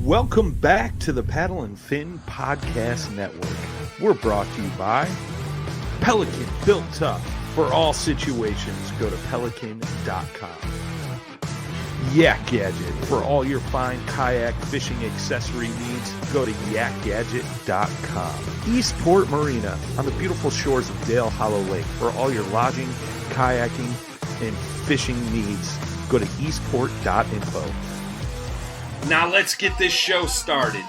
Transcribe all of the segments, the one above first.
Welcome back to the Paddle and Fin Podcast Network. We're brought to you by Pelican, built tough for all situations. Go to pelican.com. Yak Gadget, for all your fine kayak fishing accessory needs. Go to yakgadget.com. Eastport Marina, on the beautiful shores of Dale Hollow Lake. For all your lodging, kayaking, and fishing needs, go to eastport.info. Now let's get this show started.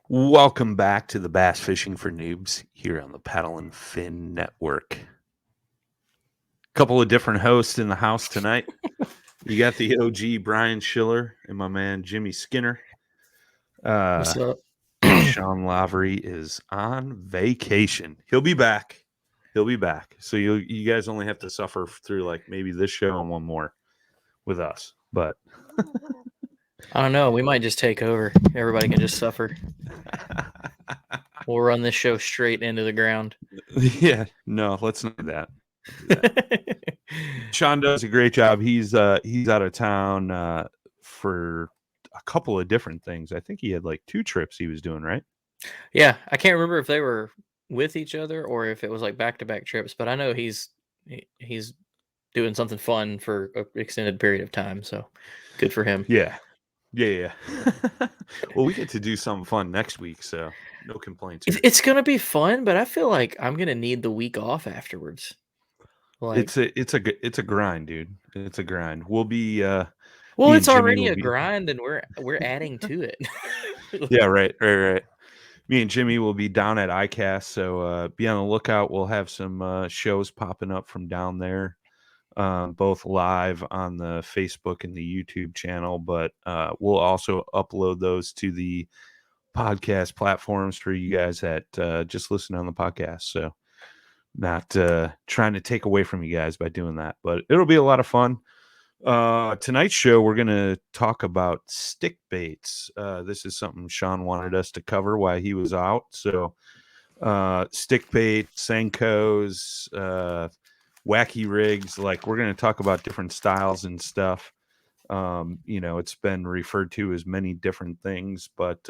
Welcome back to the Bass Fishing for Noobs here on the Paddle and Fin Network. Couple of different hosts in the house tonight. You got the OG Brian Schiller and my man Jimmy Skinner. What's up? Sean Lavery is on vacation. He'll be back. So you guys only have to suffer through like maybe this show and one more with us. But I don't know. We might just take over. Everybody can just suffer. We'll run this show straight into the ground. Yeah, no, let's not do that. Sean does a great job. He's out of town for a couple of different things. I think he had like 2 trips he was doing, right? Yeah, I can't remember if they were with each other or if it was like back-to-back trips, but I know he's doing something fun for an extended period of time, so good for him. Yeah. Well, we get to do something fun next week, so no complaints here. It's gonna be fun, but I feel like I'm gonna need the week off afterwards. Like, it's a grind, dude. It's a grind. We'll be well, it's already a grind, and we're adding to it. Yeah, right. Me and Jimmy will be down at ICAST, so be on the lookout. We'll have some shows popping up from down there, both live on the Facebook and the YouTube channel, but we'll also upload those to the podcast platforms for you guys that just listen on the podcast. So not trying to take away from you guys by doing that, but it'll be a lot of fun. Tonight's show, we're going to talk about stick baits. This is something Sean wanted us to cover while he was out. So stick bait, Senkos, Wacky Rigs, like we're going to talk about different styles and stuff. It's been referred to as many different things, but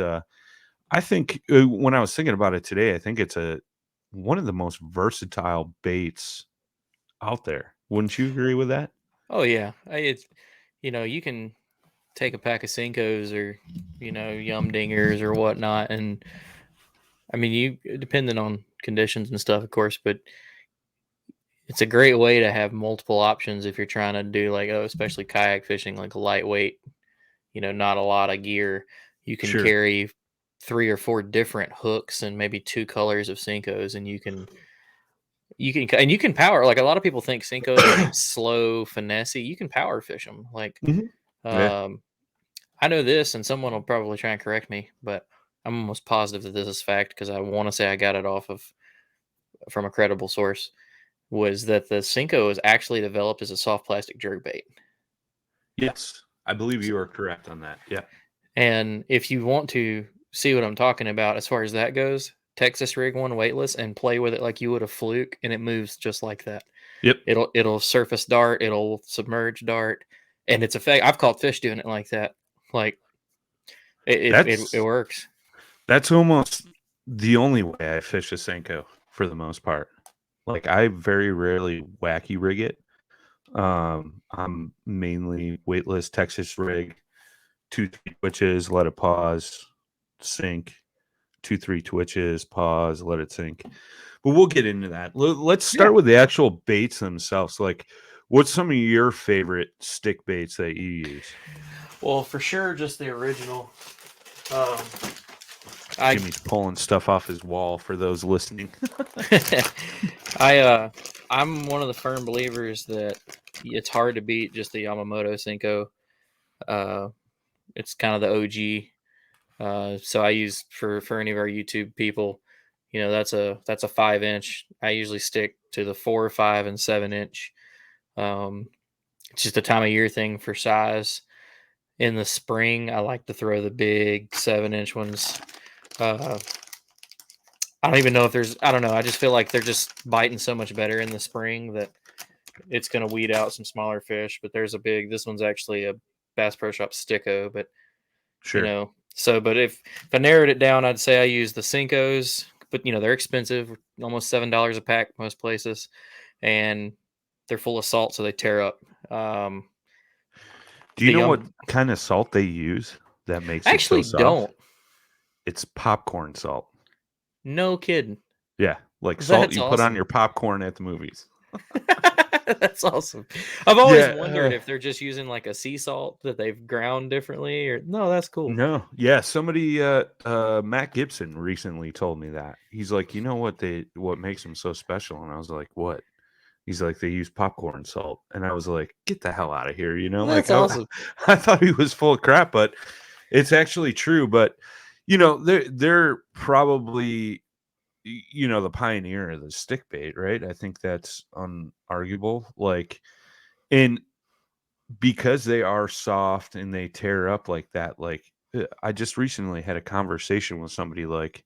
I think when I was thinking about it today, I think it's one of the most versatile baits out there. Wouldn't you agree with that? Oh yeah, it's you can take a pack of Senkos or Yum Dingers or whatnot, and I mean you depending on conditions and stuff, of course, but it's a great way to have multiple options if you're trying to do like especially kayak fishing, like lightweight, not a lot of gear. You can carry 3 or 4 different hooks and maybe 2 colors of Senkos, and you can power. Like a lot of people think Senkos are slow, finessey. You can power fish them. Like, I know this, and someone will probably try and correct me, but I'm almost positive that this is fact because I want to say I got it from a credible source. Was that the Senko is actually developed as a soft plastic jerkbait? Yes, I believe you are correct on that. Yeah. And if you want to see what I'm talking about as far as that goes, Texas rig one weightless and play with it like you would a fluke, and it moves just like that. Yep. It'll surface dart, it'll submerge dart, and it's effect. I've caught fish doing it like that. Like it works. That's almost the only way I fish a Senko for the most part. Like I very rarely wacky rig it. I'm mainly weightless Texas rig, 2-3 twitches, let it pause, sink, 2-3 twitches, pause, let it sink. But we'll get into that. Let's start with the actual baits themselves. Like, what's some of your favorite stick baits that you use? Well, for sure, just the original. Jimmy's pulling stuff off his wall for those listening. I'm one of the firm believers that it's hard to beat just the Yamamoto Senko. It's kind of the OG. So I use for any of our YouTube people, that's a 5-inch. I usually stick to the 4, 5, and 7-inch. It's just a time of year thing for size. In the spring, I like to throw the big 7-inch ones. I don't even know if I don't know. I just feel like they're just biting so much better in the spring that it's going to weed out some smaller fish. But this one's actually a Bass Pro Shop Sticko, but Sure. but if I narrowed it down, I'd say I use the Senkos, but they're expensive, almost $7 a pack most places, and they're full of salt, so they tear up. Do you The know what kind of salt they use that makes I it so actually soft? don't. It's popcorn salt. No kidding. Yeah, like salt That's you put on awesome. your popcorn at the movies. That's awesome. I've always Yeah. wondered if they're just using like a sea salt that they've ground differently, or no, that's cool. No. Yeah, somebody Matt Gibson recently told me that. He's like, "You know what makes them so special?" And I was like, "What?" He's like, "They use popcorn salt." And I was like, "Get the hell out of here," like That's awesome. I thought he was full of crap, but it's actually true. But they're probably the pioneer of the stick bait, right? I think that's unarguable. Like, and because they are soft and they tear up like that, like I just recently had a conversation with somebody, like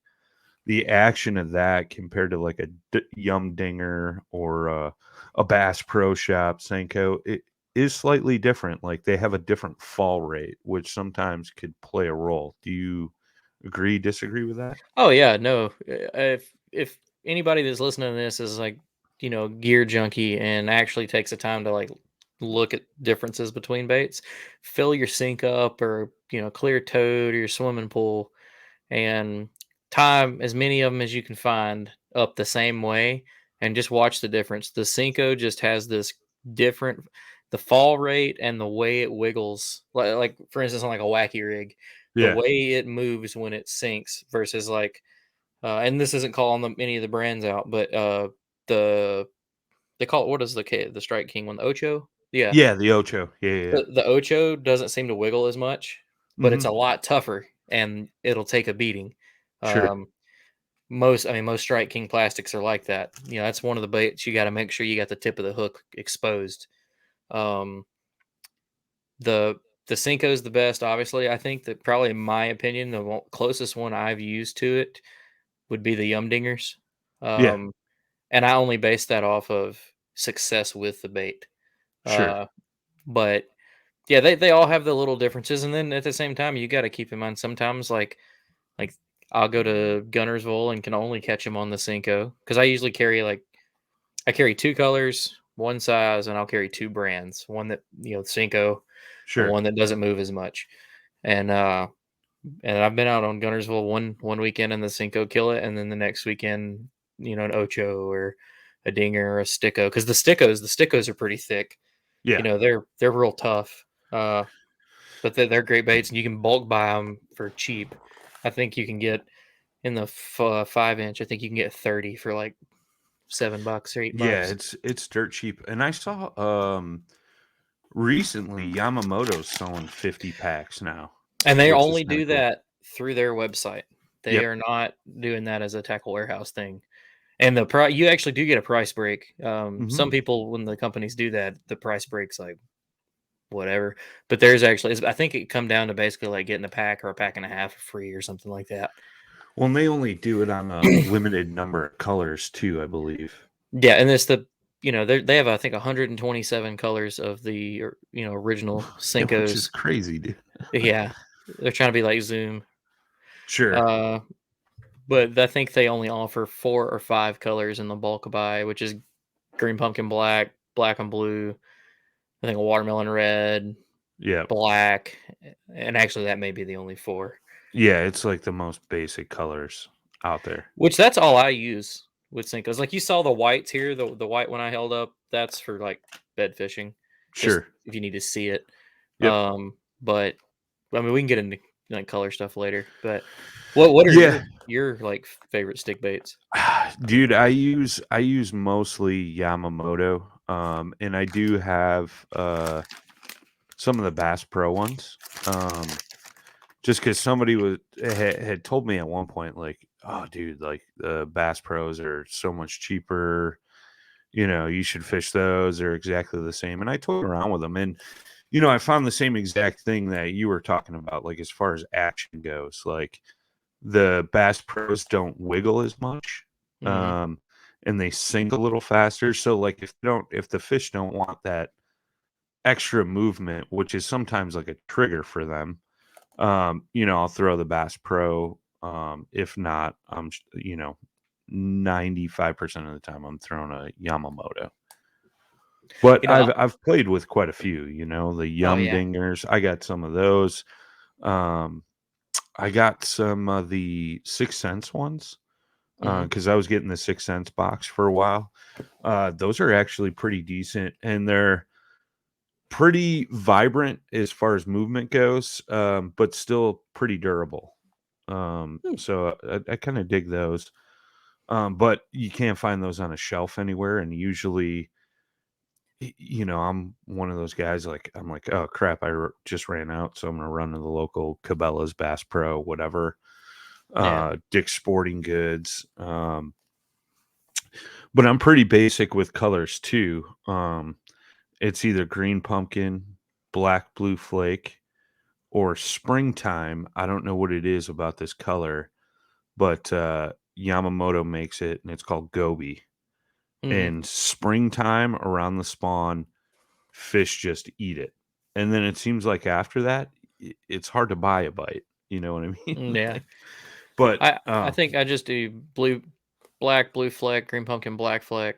the action of that compared to like a Yum Dinger or a Bass Pro Shop Senko, it is slightly different. Like they have a different fall rate, which sometimes could play a role. Do you agree, disagree with that? Oh yeah, no. If anybody that's listening to this is like, gear junkie and actually takes the time to like look at differences between baits, fill your sink up or clear toad or your swimming pool and time as many of them as you can find up the same way and just watch the difference. The Cinco just has this different the fall rate and the way it wiggles. Like for instance on like a Wacky Rig, the Yeah. way it moves when it sinks versus like and this isn't calling them any of the brands out, but the they call it, what is the Strike King one? The Ocho? Yeah. Yeah, the Ocho. Yeah, yeah, yeah. The Ocho doesn't seem to wiggle as much, but it's Hmm. a lot tougher and it'll take a beating. Sure. Um, most Strike King plastics are like that. That's one of the baits you got to make sure you got the tip of the hook exposed. Um, the the Cinco is the best, obviously. I think that probably, in my opinion, the closest one I've used to it would be the Yum Dingers. Yeah, Um, and I only base that off of success with the bait. sure. Uh, but yeah, they all have the little differences, and then at the same time, you got to keep in mind sometimes like I'll go to Gunnersville and can only catch them on the Cinco because I usually I carry two colors, one size, and I'll carry two brands, one that Cinco, and Sure. one that doesn't move as much. And I've been out on Gunnersville one weekend and the Cinco kill it, and then the next weekend, an Ocho or a Dinger or a Sticko, because the Stickos are pretty thick. Yeah. They're real tough. But they're great baits, and you can bulk buy them for cheap. I think you can get in the 5 inch. I think you can get 30 for like $7 or eight Yeah, bucks. it's dirt cheap. And I saw recently Yamamoto's selling 50 packs now, And they which is only kind of do cool. that through their website. They Yep. are not doing that as a tackle warehouse thing. And the price, you actually do get a price break. Hmm. Some people, when the companies do that, the price breaks like whatever. But there's actually, I think it come down to basically like getting a pack or a pack and a half for free or something like that. Well, and they only do it on a limited number of colors too, I believe. Yeah, and it's they have I think 127 colors of the original Yeah, which is Senkos. crazy, dude. Yeah, they're trying to be like Zoom. Sure. Uh, but I think they only offer 4 or 5 colors in the bulk buy, which is green pumpkin black, black and blue. I think a watermelon red, Yeah. black, and actually that may be the only 4. Yeah, it's like the most basic colors out there. Which that's all I use with Senkos. Like you saw the whites here, the white one I held up, that's for like bed fishing, just Sure. if you need to see it. Yep. But I mean, we can get into like color stuff later. But what are Yeah. your like favorite stick baits? Dude, I use mostly Yamamoto. And I do have some of the Bass Pro ones. Just because somebody had told me at one point, like, oh, dude, like the Bass Pros are so much cheaper. You should fish those. They're exactly the same. And I toyed around with them, and I found the same exact thing that you were talking about. Like as far as action goes, like the Bass Pros don't wiggle as much, Hmm. um, and they sink a little faster. So like if the fish don't want that extra movement, which is sometimes like a trigger for them, I'll throw the Bass Pro. If not, 95% of the time I'm throwing a Yamamoto. But You know, I've played with quite a few, the oh Yum yeah. Dingers. I got some of those. Um, I got some of the 6 Sense ones because I was getting the 6 Sense box for a while. Those are actually pretty decent, and they're pretty vibrant as far as movement goes, but still pretty durable. So I kind of dig those. But you can't find those on a shelf anywhere, and usually, I'm one of those guys. Like I'm like, oh crap, just ran out, so I'm gonna run to the local Cabela's, Bass Pro, whatever, Yeah. Dick's Sporting Goods. But I'm pretty basic with colors too. It's either green pumpkin, black blue flake, or springtime. I don't know what it is about this color, but Yamamoto makes it, and it's called Gobi. Mm-hmm. And springtime around the spawn, fish just eat it. And then it seems like after that, it's hard to buy a bite. You know what I mean? Yeah. But I think I just do black, blue fleck, green pumpkin, black fleck.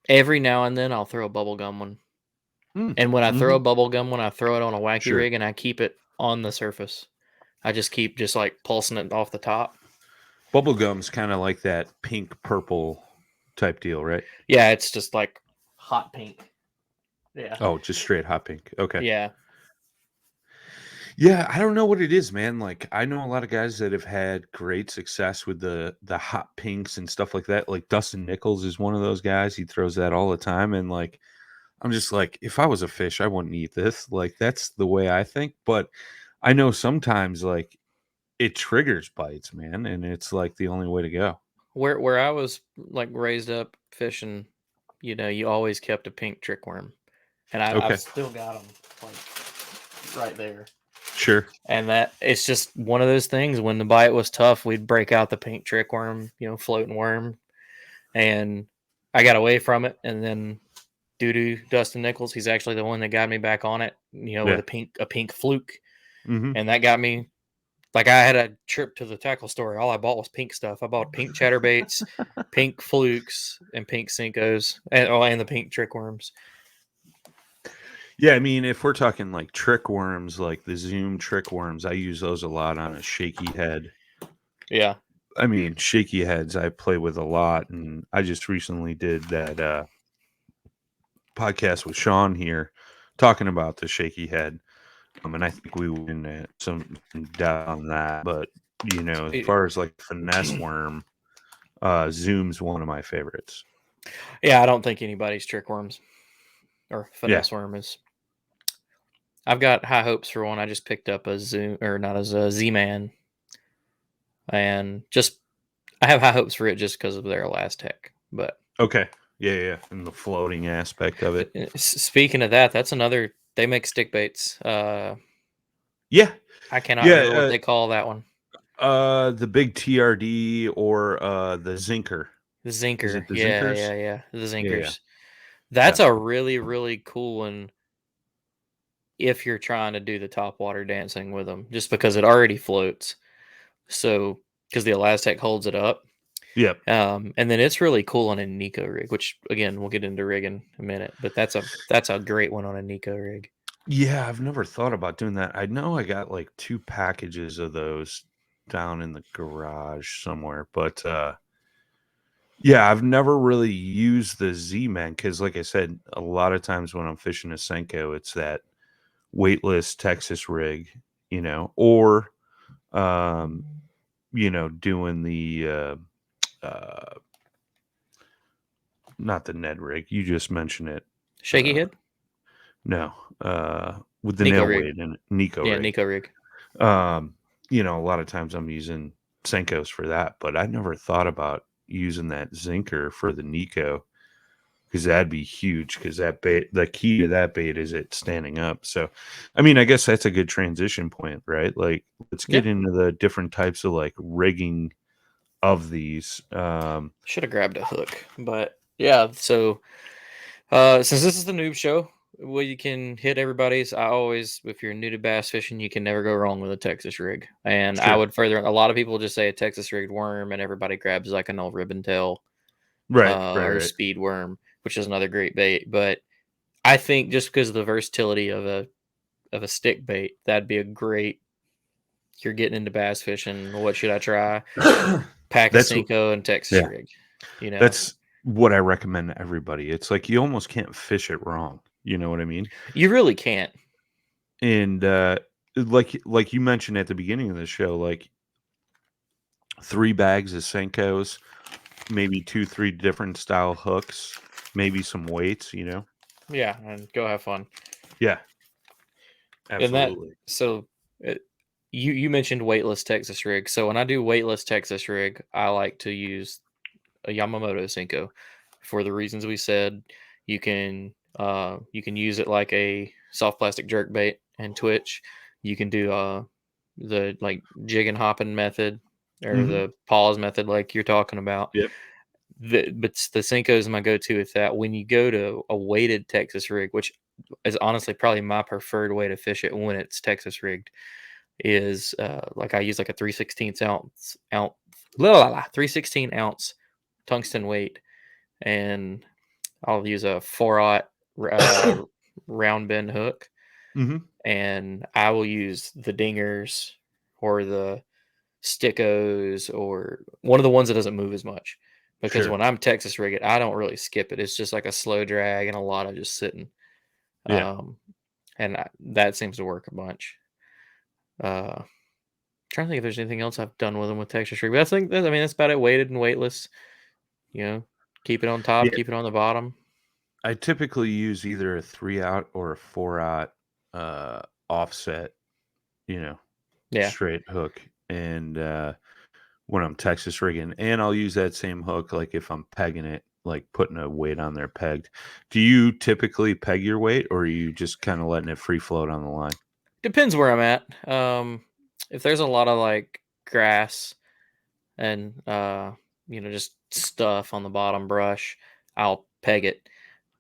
Every now and then I'll throw a bubble gum one. And when I throw a bubble gum one, I throw it on a wacky sure. rig and I keep it on the surface. I just keep just like pulsing it off the top. Bubblegum's kind of like that pink purple type deal, right? Yeah, it's just like hot pink. Yeah. Oh, just straight hot pink. Okay. Yeah. Yeah, I don't know what it is, man. Like I know a lot of guys that have had great success with the hot pinks and stuff like that. Like Dustin Nichols is one of those guys. He throws that all the time, and like I'm just like, if I was a fish, I wouldn't eat this. Like that's the way I think. But I know sometimes like it triggers bites, man, and it's like the only way to go. Where I was like raised up fishing, you always kept a pink trick worm. And Okay, I've still got them like right there. sure. And that it's just one of those things. When the bite was tough, we'd break out the pink trick worm, floating worm, and I got away from it. And then Dustin Nichols, he's actually the one that got me back on it, with Yeah. a pink fluke, Mm-hmm. and that got me. Like I had a trip to the tackle store. All I bought was pink stuff. I bought pink chatterbaits, pink flukes, and pink Senkos, and the pink trick worms. Yeah, I mean, if we're talking like trick worms, like the Zoom trick worms, I use those a lot on a shaky head. Yeah. I mean, shaky heads I play with a lot, and I just recently did that podcast with Sean here talking about the shaky head. And I think we went into some depth on that. But as far as like finesse worm, Zoom's one of my favorites. Yeah, I don't think anybody's trick worms or Yeah. finesse worm is. I've got high hopes for one. I just picked up a Zoom, or not as a Z-Man, and just I have high hopes for it just because of their Elastec. But Okay. Yeah. And the floating aspect of it. speaking of that, that's another. They make stick baits. Yeah. I cannot remember what Yeah. they call that one. The big TRD or the Zinker. The Is Zinker. it the Yeah. Zinkers? The Zinkers. Yeah. That's a really, really cool one if you're trying to do the top water dancing with them, just because it already floats. So, because the Elastec holds it up. Yep. And then it's really cool on a Nico rig, which again we'll get into rig in a minute. But that's a great one on a Nico rig. Yeah, I've never thought about doing that. I know I got like 2 packages of those down in the garage somewhere, but yeah, I've never really used the Z-Man because, like I said, a lot of times when I'm fishing a Senko, it's that weightless Texas rig, or doing the not the Ned rig. You just mentioned it. Shaky head? No, with the Nico nail rig. weight and Nico Yeah, rig. Nico rig. A lot of times I'm using Senkos for that, but I never thought about using that Zinker for the Nico because that'd be huge because that bait, the key to that bait is it standing up. So, I mean, I guess that's a good transition point, right? Like, let's get into the different types of like rigging of these. Should have grabbed a hook, but yeah. So Since this is the Noob Show, well, you can hit everybody's. I always, if you're new to bass fishing, you can never go wrong with a Texas rig. And I Sure. would further. A lot of people just say a Texas rigged worm, and everybody grabs like an old ribbon tail Right. Right. or Right. speed worm, which is another great bait. But I think just because of the versatility of a stick bait, that'd be a great. You're getting into bass fishing. What should I try? Pack a That's Senko and Texas yeah. rig. You know, That's what I recommend to everybody. It's like you almost can't fish it wrong. You know what I mean? you really can't. And like you mentioned at the beginning of the show, like 3 bags of Senkos, maybe 2, 3 different style hooks, maybe some weights. Yeah, and go have fun. Yeah, And that absolutely. so you mentioned weightless Texas rig. So when I do weightless Texas rig, I like to use a Yamamoto Senko for the reasons we said. You can use it like a soft plastic jerk bait and twitch. You can do the like jig and hopping method or Hmm. the pause method like you're talking about. Yep. But the Senko is my go-to with that. When you go to a weighted Texas rig, which is honestly probably my preferred way to fish it when it's Texas rigged, is like I use like a 3/16 ounce tungsten weight, and I'll use a 4/0 round bend hook, Hmm. and I will use the dingers or the stickos or one of the ones that doesn't move as much. Because Sure. when I'm Texas rigging, I don't really skip it. It's just like a slow drag and a lot of just sitting. Yeah. Um, that seems to work a bunch. Uh, Trying to think if there's anything else I've done with them with Texas rig. But I mean that's about it. Weighted and weightless. You know, keep it on top, Yeah. keep it on the bottom. I typically use either a 3/0 or a 4/0 offset, you know, Yeah. straight hook. And when I'm Texas rigging, and I'll use that same hook like if I'm pegging it, like putting a weight on there pegged. Do you typically peg your weight, or are you just kind of letting it free float on the line? Depends where I'm at. If there's a lot of like grass and just stuff on the bottom brush, I'll peg it.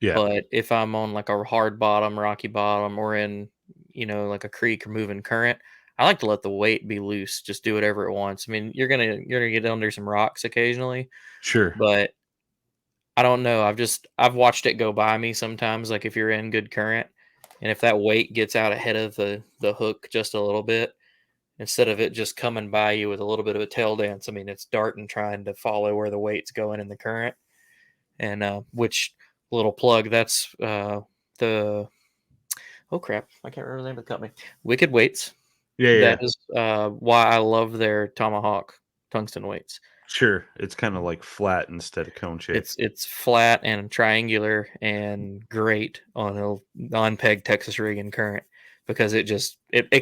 Yeah, But if I'm on like a hard bottom, rocky bottom, or in like a creek or moving current, I like to let the weight be loose. Just do whatever it wants. I mean, you're gonna get under some rocks occasionally, sure. but I don't know. I've watched it go by me sometimes. Like if you're in good current, and if that weight gets out ahead of the hook just a little bit, instead of it just coming by you with a little bit of a tail dance, I mean, it's darting trying to follow where the weight's going in the current. And which little plug? That's the oh crap, I can't remember the name of the company. Wicked Weights. Yeah, yeah, That yeah. is why I love their Tomahawk tungsten weights. Sure. It's kind of like flat instead of cone shaped. It's flat and triangular and great on a non-peg Texas rig and current because it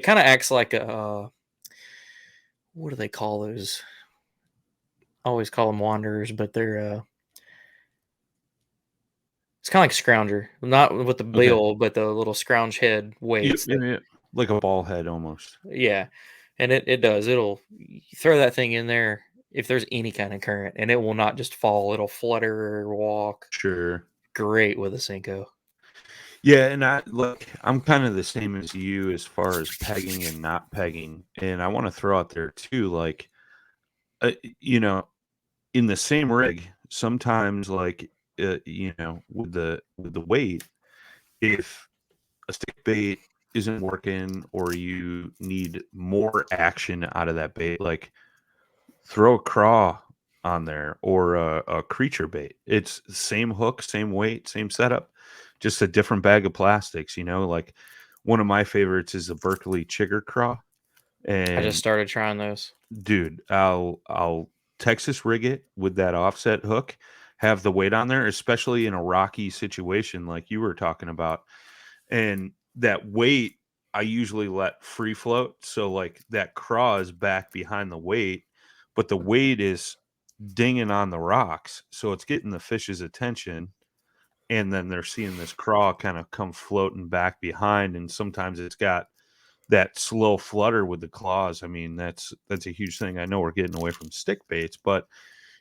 kind of acts like a what do they call those? I always call them wanderers, but they're it's kind of like scrounger, not with the Okay. bill, but the little scrounge head Yep, weights. yep, yep. Like a ball head almost. Yeah, and it does. It'll you throw that thing in there if there's any kind of current, and it will not just fall. It'll flutter or walk. Sure. Great with a Senko. Yeah, and I'm kind of the same as you as far as pegging and not pegging. And I want to throw out there too, like uh, you know, in the same rig, sometimes like with the weight, if a stick bait isn't working or you need more action out of that bait, like throw a craw on there or a creature bait. It's the same hook, same weight, same setup, just a different bag of plastics. Like one of my favorites is the Berkeley Chigger craw. I just And started trying those. dude, I'll Texas rig it with that offset hook, have the weight on there, especially in a rocky situation like you were talking about. And that weight I usually let free float. So like that craw is back behind the weight, but the weight is dinging on the rocks. So it's getting the fish's attention. And then they're seeing this craw kind of come floating back behind. And sometimes it's got that slow flutter with the claws. I mean, that's a huge thing. I know we're getting away from stick baits, but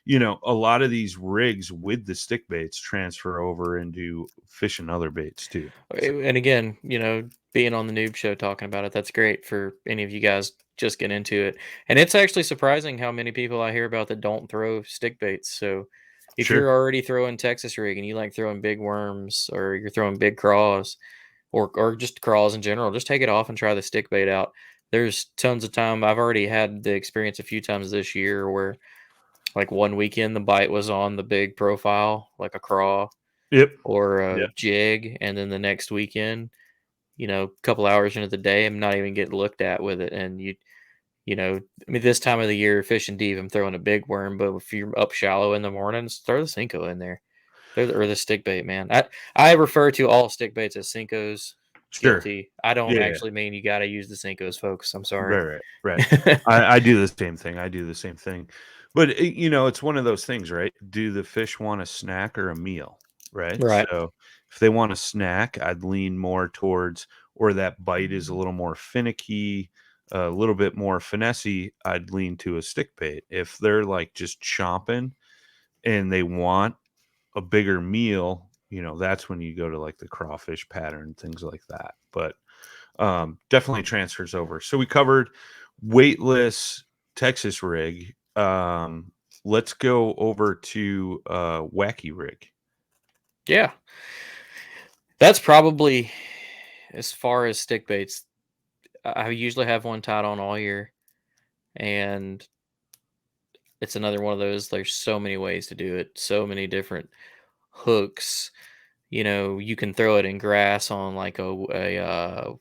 you know, a lot of these rigs with the stick baits transfer over into fishing other baits too. So, And again, you know, being on the Noob Show talking about it, that's great for any of you guys just get into it. And it's actually surprising how many people I hear about that don't throw stick baits. So if sure. you're already throwing Texas rig and you like throwing big worms or you're throwing big craws or just craws in general, just take it off and try the stick bait out. There's tons of time. I've already had the experience a few times this year where like one weekend the bite was on the big profile, like a craw Yep. or a Yeah. jig, and then the next weekend, you know, a couple hours into the day, I'm not even getting looked at with it. And you know, I mean, this time of the year, fishing deep, I'm throwing a big worm, but if you're up shallow in the mornings, throw the Senko in there. Or the stick bait, man. I refer to all stick baits as Senkos. Sure. Guilty. I don't Yeah. actually mean you got to use the Senkos, folks. I'm sorry. Right. I do the same thing. I do the same thing. But you know, it's one of those things, right? Do the fish want a snack or a meal? Right. Right. So if they want a snack, I'd lean more towards, or that bite is a little more finicky, a little bit more finessey, I'd lean to a stick bait. If they're like just chomping and they want a bigger meal, you know, that's when you go to like the crawfish pattern, things like that. But definitely transfers over. So we covered weightless Texas rig. Let's go over to Wacky Rig. Yeah. That's probably as far as stick baits. I usually have one tied on all year, and it's another one of those. There's so many ways to do it, so many different hooks. You know, you can throw it in grass on like I'm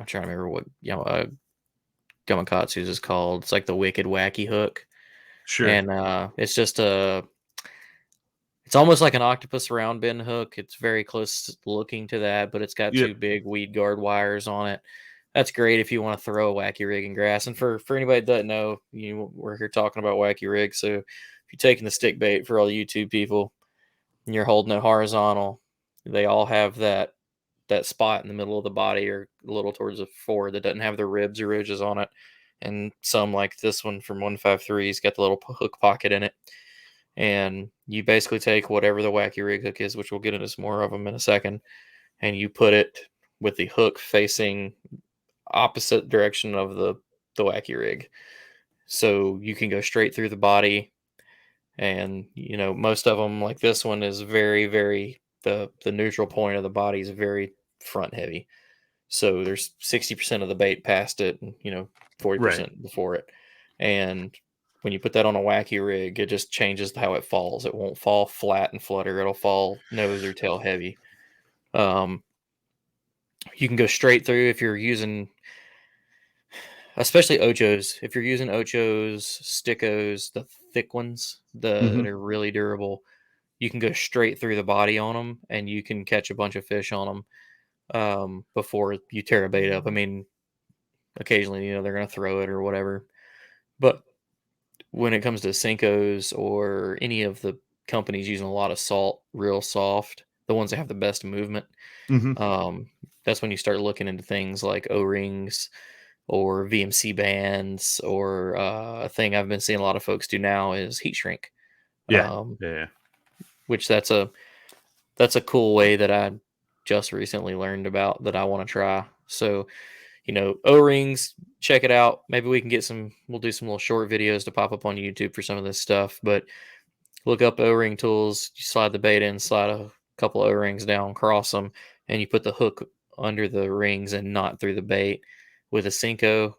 trying to remember what Gamakatsu's is called. It's like the Wicked Wacky hook, Sure. and it's just it's almost like an octopus round bend hook. It's very close looking to that, but it's got Yep. two big weed guard wires on it. That's great if you want to throw a wacky rig in grass. And for anybody that doesn't know, we're here talking about wacky rig. So if you're taking the stick bait for all the YouTube people and you're holding it horizontal, they all have that spot in the middle of the body or a little towards the forward that doesn't have the ribs or ridges on it. And some like this one from 153 has got the little hook pocket in it. And you basically take whatever the wacky rig hook is, which we'll get into some more of them in a second, and you put it with the hook facing opposite direction of the wacky rig. So you can go straight through the body. And, you know, most of them, like this one, is very, very, the neutral point of the body is very front heavy. So there's 60% of the bait past it, and, you know, 40% Right. before it. And when you put that on a wacky rig, it just changes how it falls. It won't fall flat and flutter. It'll fall nose or tail heavy. You can go straight through if you're using, especially Ochos. If you're using Ochos, Stickos, the thick ones, that Hmm. are really durable, you can go straight through the body on them, and you can catch a bunch of fish on them before you tear a bait up. I mean, occasionally, you know, they're going to throw it or whatever. But when it comes to Senkos or any of the companies using a lot of salt, real soft, the ones that have the best movement, Hmm. um, that's when you start looking into things like O-rings or VMC bands, or a thing I've been seeing a lot of folks do now is heat shrink, Yeah. um, Yeah. which that's a cool way that I just recently learned about that I want to try. So, you know, O-rings, check it out. Maybe we can get we'll do some little short videos to pop up on YouTube for some of this stuff, but look up O-ring tools. You slide the bait in, slide a couple O-rings down, cross them, and you put the hook under the rings and not through the bait. With a Senko,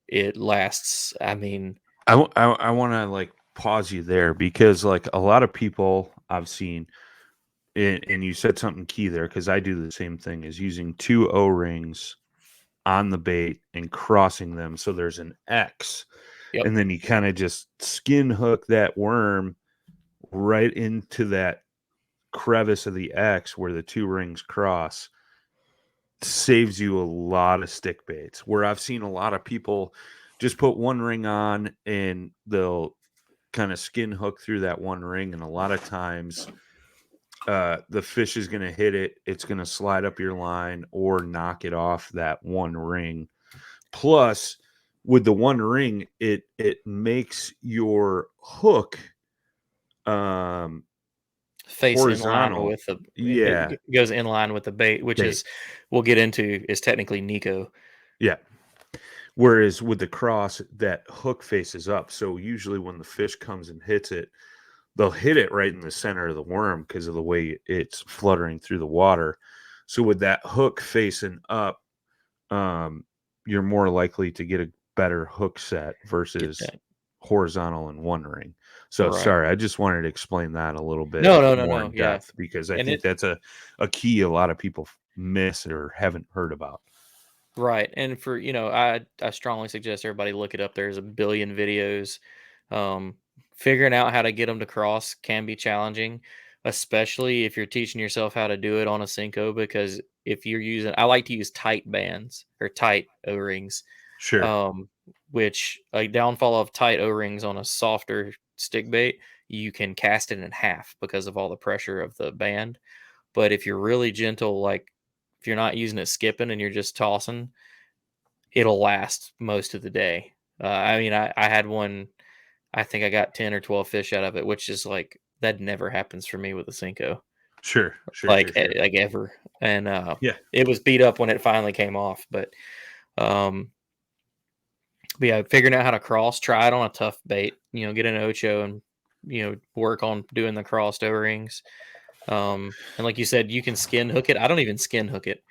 it lasts. I mean, I want to like pause you there because like a lot of people I've seen, and you said something key there because I do the same thing, is using two O rings on the bait and crossing them so there's an X, yep. and then you kind of just skin hook that worm right into that crevice of the X where the two rings cross. Saves you a lot of stick baits. Where I've seen a lot of people just put one ring on and they'll kind of skin hook through that one ring, and a lot of times the fish is going to hit it, it's going to slide up your line or knock it off that one ring. Plus, with the one ring, it makes your hook um Face in line horizontal. with the Yeah, it goes in line with the bait, which bait. is we'll get into is technically Nico. Yeah. Whereas with the cross, that hook faces up. So usually when the fish comes and hits it, they'll hit it right in the center of the worm because of the way it's fluttering through the water. So with that hook facing up, um, you're more likely to get a better hook set Get versus that horizontal and one ring. So right. sorry, I just wanted to explain that a little bit No, no, no, more no. in Yeah, depth because I and think it that's a key a lot of people miss or haven't heard about. right. And for I strongly suggest everybody look it up. There's a billion videos. Um, Figuring out how to get them to cross can be challenging, especially if you're teaching yourself how to do it on a Senko. Because if you're using, I like to use tight bands or tight O-rings, Sure, um, which a downfall of tight O-rings on a softer stick bait, you can cast it in half because of all the pressure of the band. But if you're really gentle, like if you're not using it skipping and you're just tossing, it'll last most of the day. I mean, I had one. I think I got 10 or 12 fish out of it, which is like that never happens for me with a Senko, sure, sure, sure, sure. like ever. And Yeah, it was beat up when it finally came off, um, but yeah, figuring out how to cross, try it on a tough bait. Get an Ocho and work on doing the crossed O rings. And like you said, you can skin hook it. I don't even skin hook it.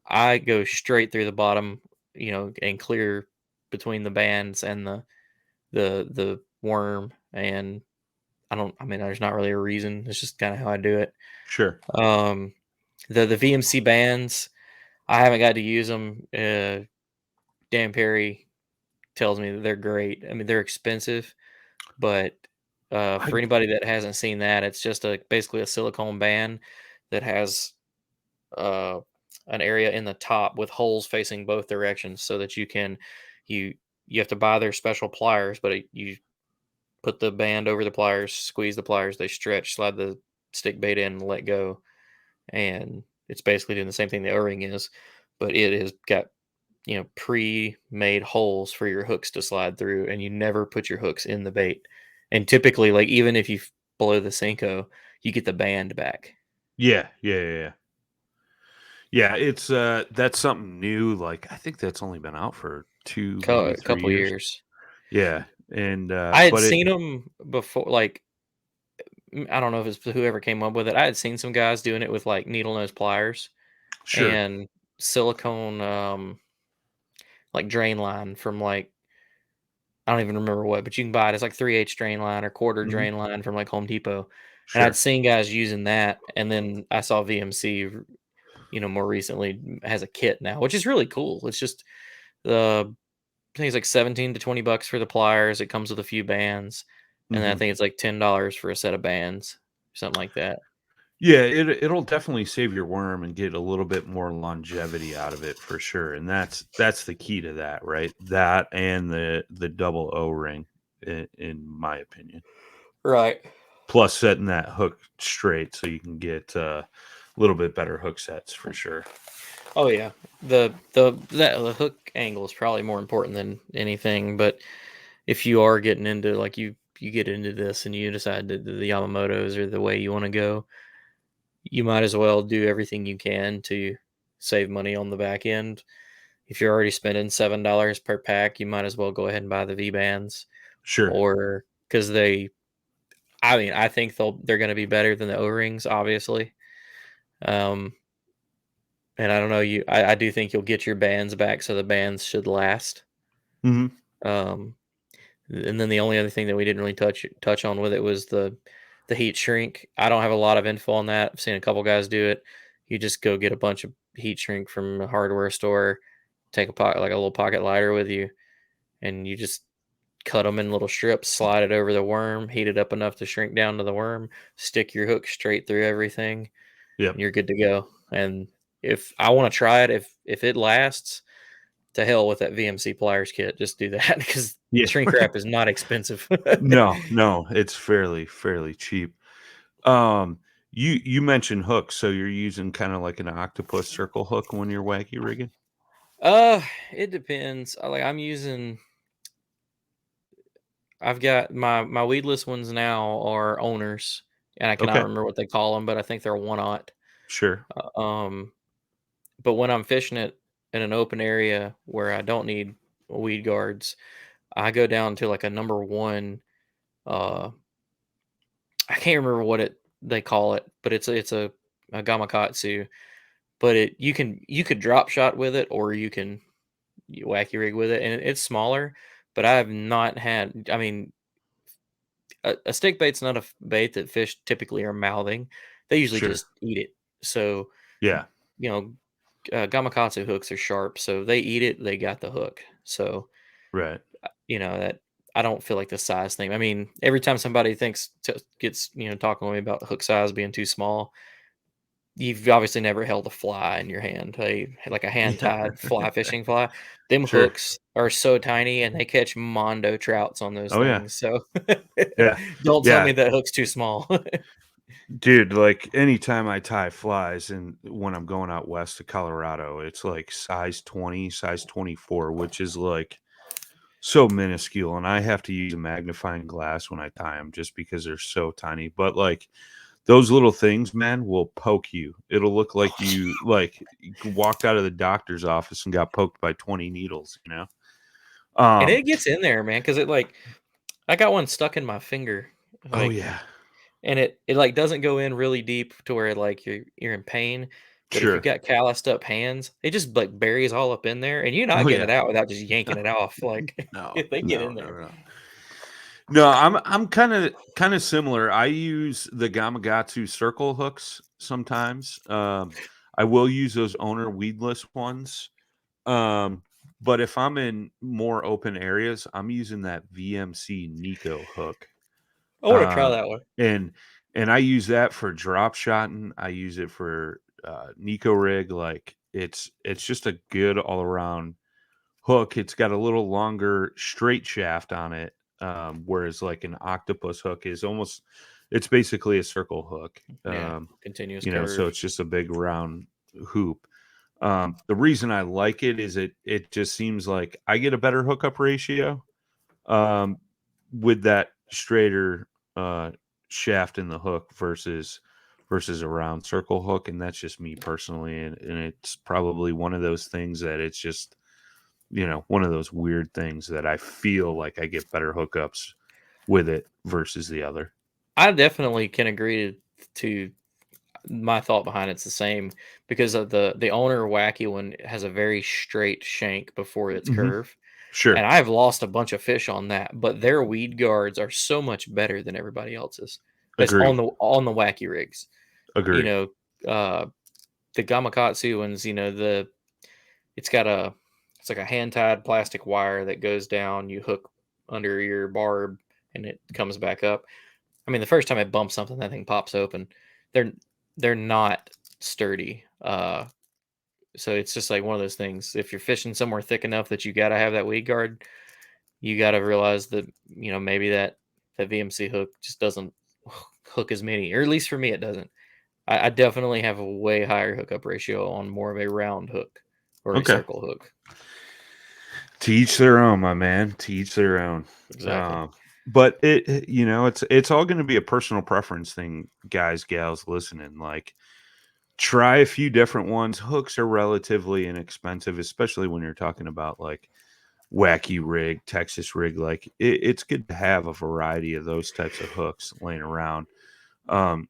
I go straight through the bottom, and clear between the bands and the worm. And I mean, there's not really a reason. It's just kind of how I do it. sure. Um, the VMC bands, I haven't got to use them. Dan Perry tells me that they're great. I mean, they're expensive, but I for anybody that hasn't seen that, it's just basically a silicone band that has uh, an area in the top with holes facing both directions, so that you you have to buy their special pliers, but you put the band over the pliers, squeeze the pliers, they stretch, slide the stick bait in, and let go, and it's basically doing the same thing the O-ring is, but it has got pre-made holes for your hooks to slide through, and you never put your hooks in the bait. And typically, like even if you blow the Senko, you get the band back. Yeah, yeah, yeah, yeah. Yeah, it's that's something new. Like I think that's only been out for 2, maybe A 3 couple years. years. Yeah, and I had but it seen them before, like I don't know if it's whoever came up with it. I had seen some guys doing it with like needle nose pliers sure. and silicone, like drain line from like I don't even remember what, but you can buy it. It's like 3/8 drain line or quarter Mhm. drain line from like Home Depot. And I'd Sure. seen guys using that, and then I saw VMC, more recently has a kit now, which is really cool. It's just the I think it's like 17 to 20 bucks for the pliers. It comes with a few bands, and then I Mhm. think it's like $10 for a set of bands, something like that. Yeah, it'll definitely save your worm and get a little bit more longevity out of it for sure, and that's the key to that, right? That and the double O-ring in my opinion. Right. Plus setting that hook straight so you can get a little bit better hook sets for sure. Oh yeah. The hook angle is probably more important than anything, but if you are getting into like you get into this and you decide that the Yamamotos are the way you want to go, you might as well do everything you can to save money on the back end. If you're already spending $7 per pack, you might as well go ahead and buy the V bands, Sure. or because I mean, I think they're going to be better than the O rings, obviously. Um, and I don't know, I do think you'll get your bands back, so the bands should last. Mhm. Um, and then the only other thing that we didn't really touch on with it was the heat shrink. I don't have a lot of info on that. I've seen a couple guys do it. You just go get a bunch of heat shrink from a hardware store, take a pocket like a little pocket lighter with you, and you just cut them in little strips, slide it over the worm, heat it up enough to shrink down to the worm, stick your hook straight through everything, Yep. and you're good to go. And if I want to try it, if it lasts, to hell with that VMC pliers kit. Just do that because Yeah. shrink wrap is not expensive. No, no, it's fairly cheap. Um, you mentioned hooks, so you're using kinda like an octopus circle hook when you're wacky rigging? uh, it depends. Like I'm using I've got my weedless ones now are owners, and I cannot Okay. remember what they call them, but I think they're 1/0. Sure. Um, but when I'm fishing it in an open area where I don't need weed guards, I go down to like a number one. Uh, I can't remember what they call it, but it's a gamakatsu. But you could drop shot with it, or you wacky rig with it, and it's smaller. But I have not had. I mean, a stick bait's not a bait that fish typically are mouthing. They usually Sure. just eat it. So Yeah. you know, gamakatsu hooks are sharp, so they eat it. They got the hook. So Right. that I don't feel like the size thing. I mean, every time somebody gets talking to me about hook size being too small, you've obviously never held a fly in your hand, like a hand Yeah. tied fly fishing fly. Them Sure. hooks are so tiny, and they catch mondo trouts on those Oh yeah. things. So Yeah. don't tell Yeah. me that hook's too small. Dude, like anytime I tie flies and when I'm going out west to Colorado, it's like size 20, size 24, which is like so minuscule. And I have to use a magnifying glass when I tie them just because they're so tiny. But like those little things, man, will poke you. It'll look like you walked out of the doctor's office and got poked by 20 needles, you know? And Um, it gets in there, man, because I got one stuck in my finger, oh like, yeah, and it like doesn't go in really deep to where like you're in pain. But if you've sure. got calloused up hands, it just like buries all up in there, and you're not Oh getting yeah. it out without just yanking it off. Like No, they get no, in no, there. no. No, I'm kind of similar. I use the Gamakatsu circle hooks sometimes. I will use those owner weedless ones. Um, but if I'm in more open areas, I'm using that VMC Nico hook. I want to try Um, that one. and I use that for drop shotting. I use it for Nico rig. Like it's just a good all around hook. It's got a little longer straight shaft on it, whereas like an octopus hook is almost it's basically a circle hook. Yeah, continuous So curve. it's just a big round hoop. The reason I like it is it just seems like I get a better hookup ratio um, with that straighter uh, shaft in the hook versus a round circle hook, and that's just me personally, and it's probably one of those things that it's just one of those weird things that I feel like I get better hookups with it versus the other. I definitely can agree to my thought behind it's the same because of the owner wacky one has a very straight shank before its Hmm. curve. And Sure. I've lost a bunch of fish on that, but their weed guards are so much better than everybody else's. That's Agree. on the wacky rigs. You Agree. know, uh the Gamakatsu ones, it's got it's like a hand tied plastic wire that goes down, you hook under your barb and it comes back up. I mean, the first time I bump something, that thing pops open. They're they're not sturdy. So it's just like one of those things. If you're fishing somewhere thick enough that you got to have that weed guard, you got to realize that maybe that VMC hook just doesn't hook as many, or at least for me, it doesn't. I definitely have a way higher hookup ratio on more of a round hook or a Okay. circle hook. To each their own, my man. To each their own. Exactly. But it's all going to be a personal preference thing, guys, gals, listening. Like, try a few different ones. Hooks are relatively inexpensive, especially when you're talking about like Wacky Rig, Texas Rig. Like, it's good to have a variety of those types of hooks laying around.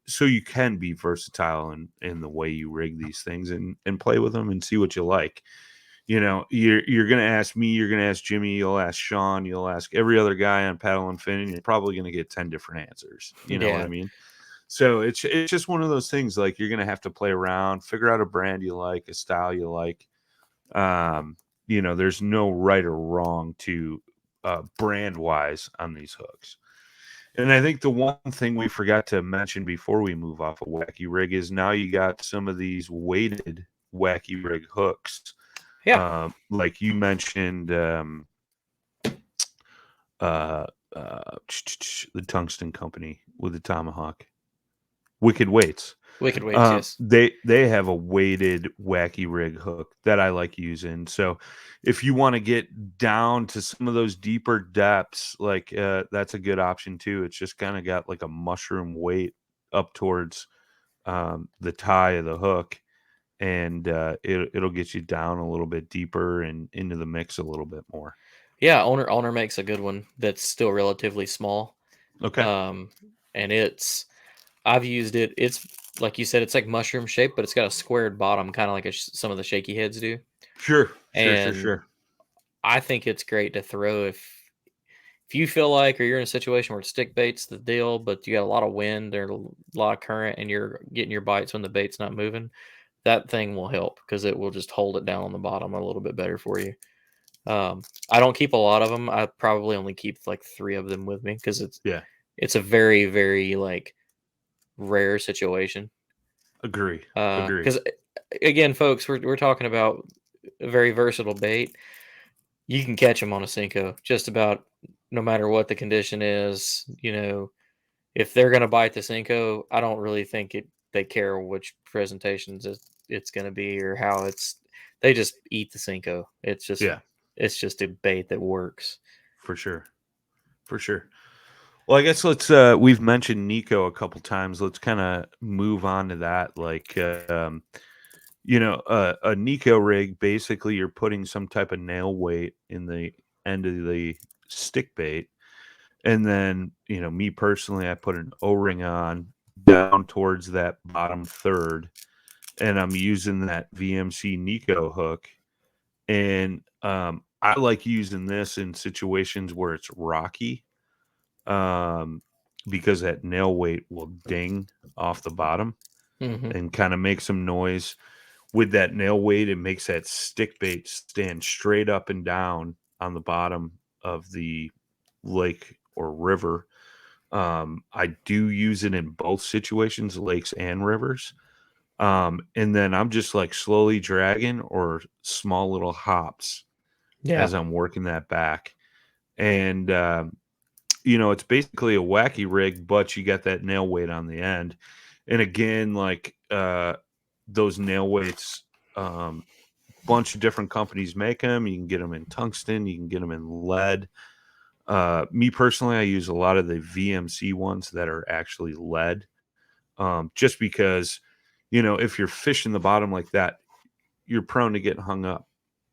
So you can be versatile in the way you rig these things and play with them and see what you like. You're gonna ask me, you're gonna ask Jimmy, you'll ask Sean, you'll ask every other guy on Paddle and Fin, and you're probably gonna get 10 different answers. You know what I Yeah. mean? So it's just one of those things. Like, you're gonna have to play around, figure out a brand you like, a style you like. Um, there's no right or wrong to brand wise on these hooks. And I think the one thing we forgot to mention before we move off of Wacky Rig is now you got some of these weighted Wacky Rig hooks. Yeah. Like you mentioned, uh, uh, the Tungsten Company with the Tomahawk, Wicked Weights. Wicked weights, yes. They have a weighted Wacky Rig hook that I like using. So if you want to get down to some of those deeper depths, like that's a good option too. It's just kind of got like a mushroom weight up towards the tie of the hook, and it'll get you down a little bit deeper and into the mix a little bit more. Yeah, owner makes a good one that's still relatively small. Okay. And I've used it. It's like you said, it's like mushroom shaped, but it's got a squared bottom, kind of like some of the shaky heads do. Sure. And I think it's great to throw if you feel like, or you're in a situation where stick bait's the deal, but you got a lot of wind or a lot of current and you're getting your bites when the bait's not moving, that thing will help because it will just hold it down on the bottom a little bit better for you. I don't keep a lot of them. I probably only keep like 3 of them with me because it's a very, very like rare situation. Agree. Because again, folks, we're talking about a very versatile bait. You can catch them on a Senko just about no matter what the condition is. You know, if they're going to bite the Senko, I don't really think they care which presentations it's going to be or how they just eat the Senko. It's just a bait that works. For sure. Well, I guess we've mentioned Nico a couple times. Let's kind of move on to that. Like, a Nico rig, basically you're putting some type of nail weight in the end of the stick bait. And then, me personally, I put an O-ring on down towards that bottom third, and I'm using that VMC Nico hook. And I like using this in situations where it's rocky, because that nail weight will ding off the bottom and kind of make some noise. With that nail weight, it makes that stick bait stand straight up and down on the bottom of the lake or river. I do use it in both situations, lakes and rivers. And then I'm just like slowly dragging or small little hops as I'm working that back. And, it's basically a Wacky Rig, but you got that nail weight on the end. And again, like those nail weights, bunch of different companies make them. You can get them in tungsten, you can get them in lead. Me personally, I use a lot of the VMC ones that are actually lead, just because, if you're fishing the bottom like that, you're prone to get hung up.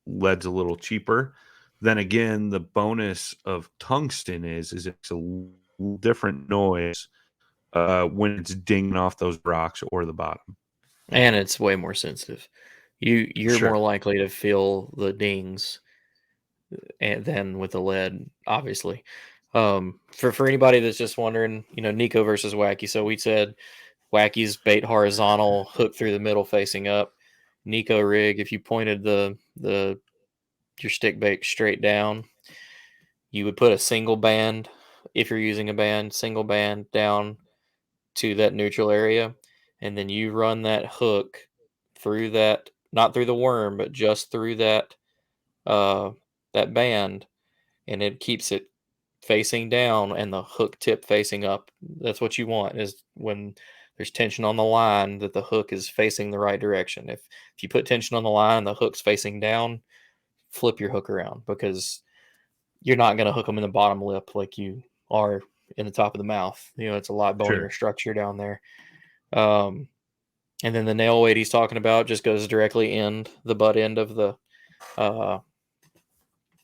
Lead's a little cheaper. Then again, the bonus of tungsten is it's a different noise when it's dinging off those rocks or the bottom. And it's way more sensitive. You're more likely to feel the dings than with the lead, obviously. For anybody that's just wondering, Nico versus Wacky. So we said Wacky's bait horizontal, hook through the middle facing up. Nico rig, if you pointed your stick bait straight down, you would put a single band, if you're using a band, single band down to that neutral area, and then you run that hook through that, not through the worm, but just through that that band, and it keeps it facing down and the hook tip facing up. That's what you want, is when there's tension on the line, that the hook is facing the right direction. If you put tension on the line and the hook's facing down, flip your hook around, because you're not going to hook them in the bottom lip like you are in the top of the mouth. It's a lot bonier structure down there. And then the nail weight he's talking about just goes directly in the butt end of the Well,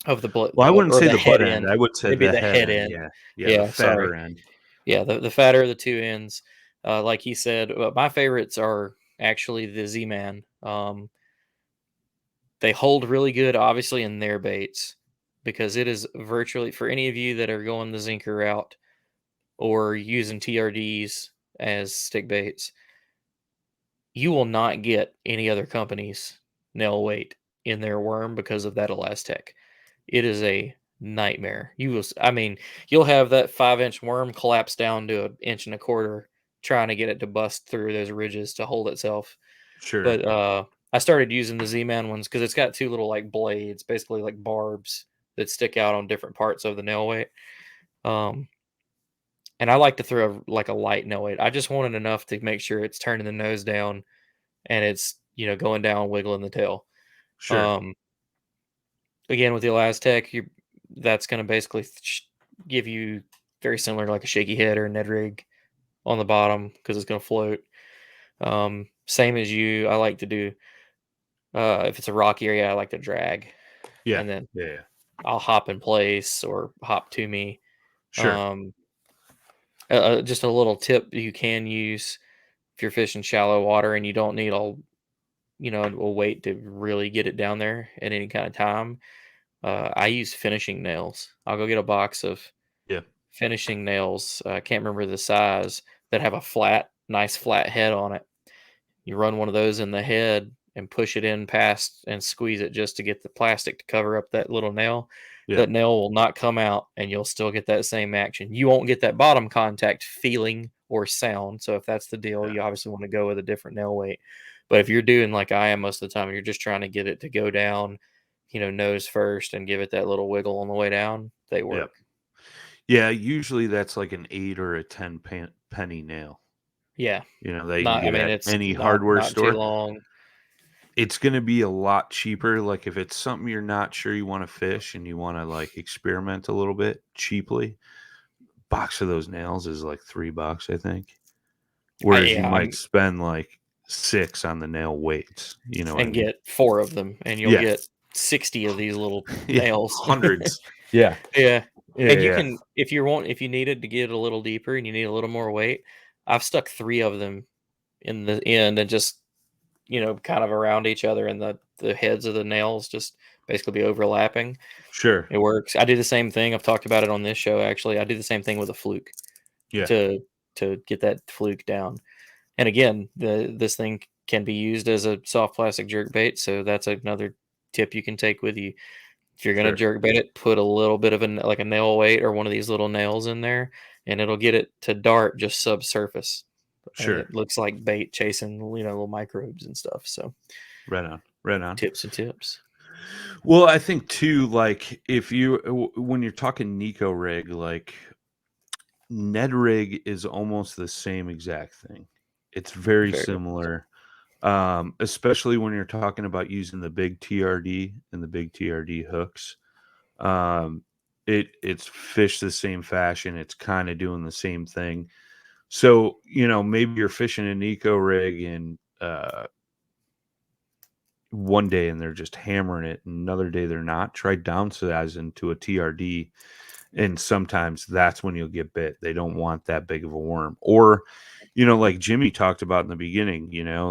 I wouldn't say the butt end. I would say maybe the head end. Yeah, the fatter end. Yeah, the fatter of the two ends. Like he said, my favorites are actually the Z-Man. They hold really good, obviously, in their baits, because it is virtually, for any of you that are going the Zinker route or using TRDs as stick baits, you will not get any other company's nail weight in their worm because of that Elastec. It is a nightmare. You'll have that 5-inch worm collapse down to 1.25 inches trying to get it to bust through those ridges to hold itself. Sure. But I started using the Z-Man ones because it's got 2 little like blades, basically like barbs, that stick out on different parts of the nail weight. and I like to throw like a light nail weight. I just wanted enough to make sure it's turning the nose down and it's, going down, wiggling the tail. Sure. Again, with the Elastec, that's going to basically give you very similar to like a shaky head or a Ned rig on the bottom because it's going to float. Same as you, I like to do. If it's a rocky area, I like to drag, Yeah. and then Yeah. I'll hop in place or hop to me. Sure. Um, just a little tip you can use if you're fishing shallow water and you don't need a weight to really get it down there at any kind of time. I use finishing nails. I'll go get a box of Yeah. finishing nails. I can't remember the size that have a nice flat head on it. You run one of those in the head and push it in past and squeeze it just to get the plastic to cover up that little nail. Yeah. That nail will not come out and you'll still get that same action. You won't get that bottom contact feeling or sound. So if that's the deal, Yeah. you obviously want to go with a different nail weight. But if you're doing like I am most of the time, you're just trying to get it to go down, nose first and give it that little wiggle on the way down, they Yeah. work. Yeah. Usually that's like an 8 or a 10 penny nail. Yeah. That you can get at It's any hardware not too store. long. It's going to be a lot cheaper. Like if it's something you're not sure you want to fish and you want to like experiment a little bit cheaply, box of those nails is like $3, I think. Whereas you Yeah, might spend like 6 on the nail weights. You know what I and mean? get 4 of them, and you'll Yeah. get 60 of these little Yeah. nails. Hundreds. Yeah. Yeah, Yeah. and you Yeah. can if you needed to get a little deeper and you need a little more weight, I've stuck 3 of them in the end and just, kind of around each other, and the heads of the nails just basically be overlapping. Sure. It works. I do the same thing. I've talked about it on this show, actually. I do the same thing with a fluke Yeah. to get that fluke down. And again, this thing can be used as a soft plastic jerk bait, so that's another tip you can take with you. If you're gonna Sure. jerk bait it, put a little bit of like a nail weight or one of these little nails in there, and it'll get it to dart just subsurface, and Sure. it looks like bait chasing little microbes and stuff. So Right on. Right on. tips and tips. Well, I think too, like if when you're talking Nico rig, like Ned rig is almost the same exact thing. It's very Very much so. similar, especially when you're talking about using the big TRD and the big TRD hooks. Um, it's fished the same fashion. It's kind of doing the same thing. So maybe you're fishing an eco rig and one day and they're just hammering it, and another day they're not. Try downsizing to a TRD, and sometimes that's when you'll get bit. They don't want that big of a worm. Or like Jimmy talked about in the beginning,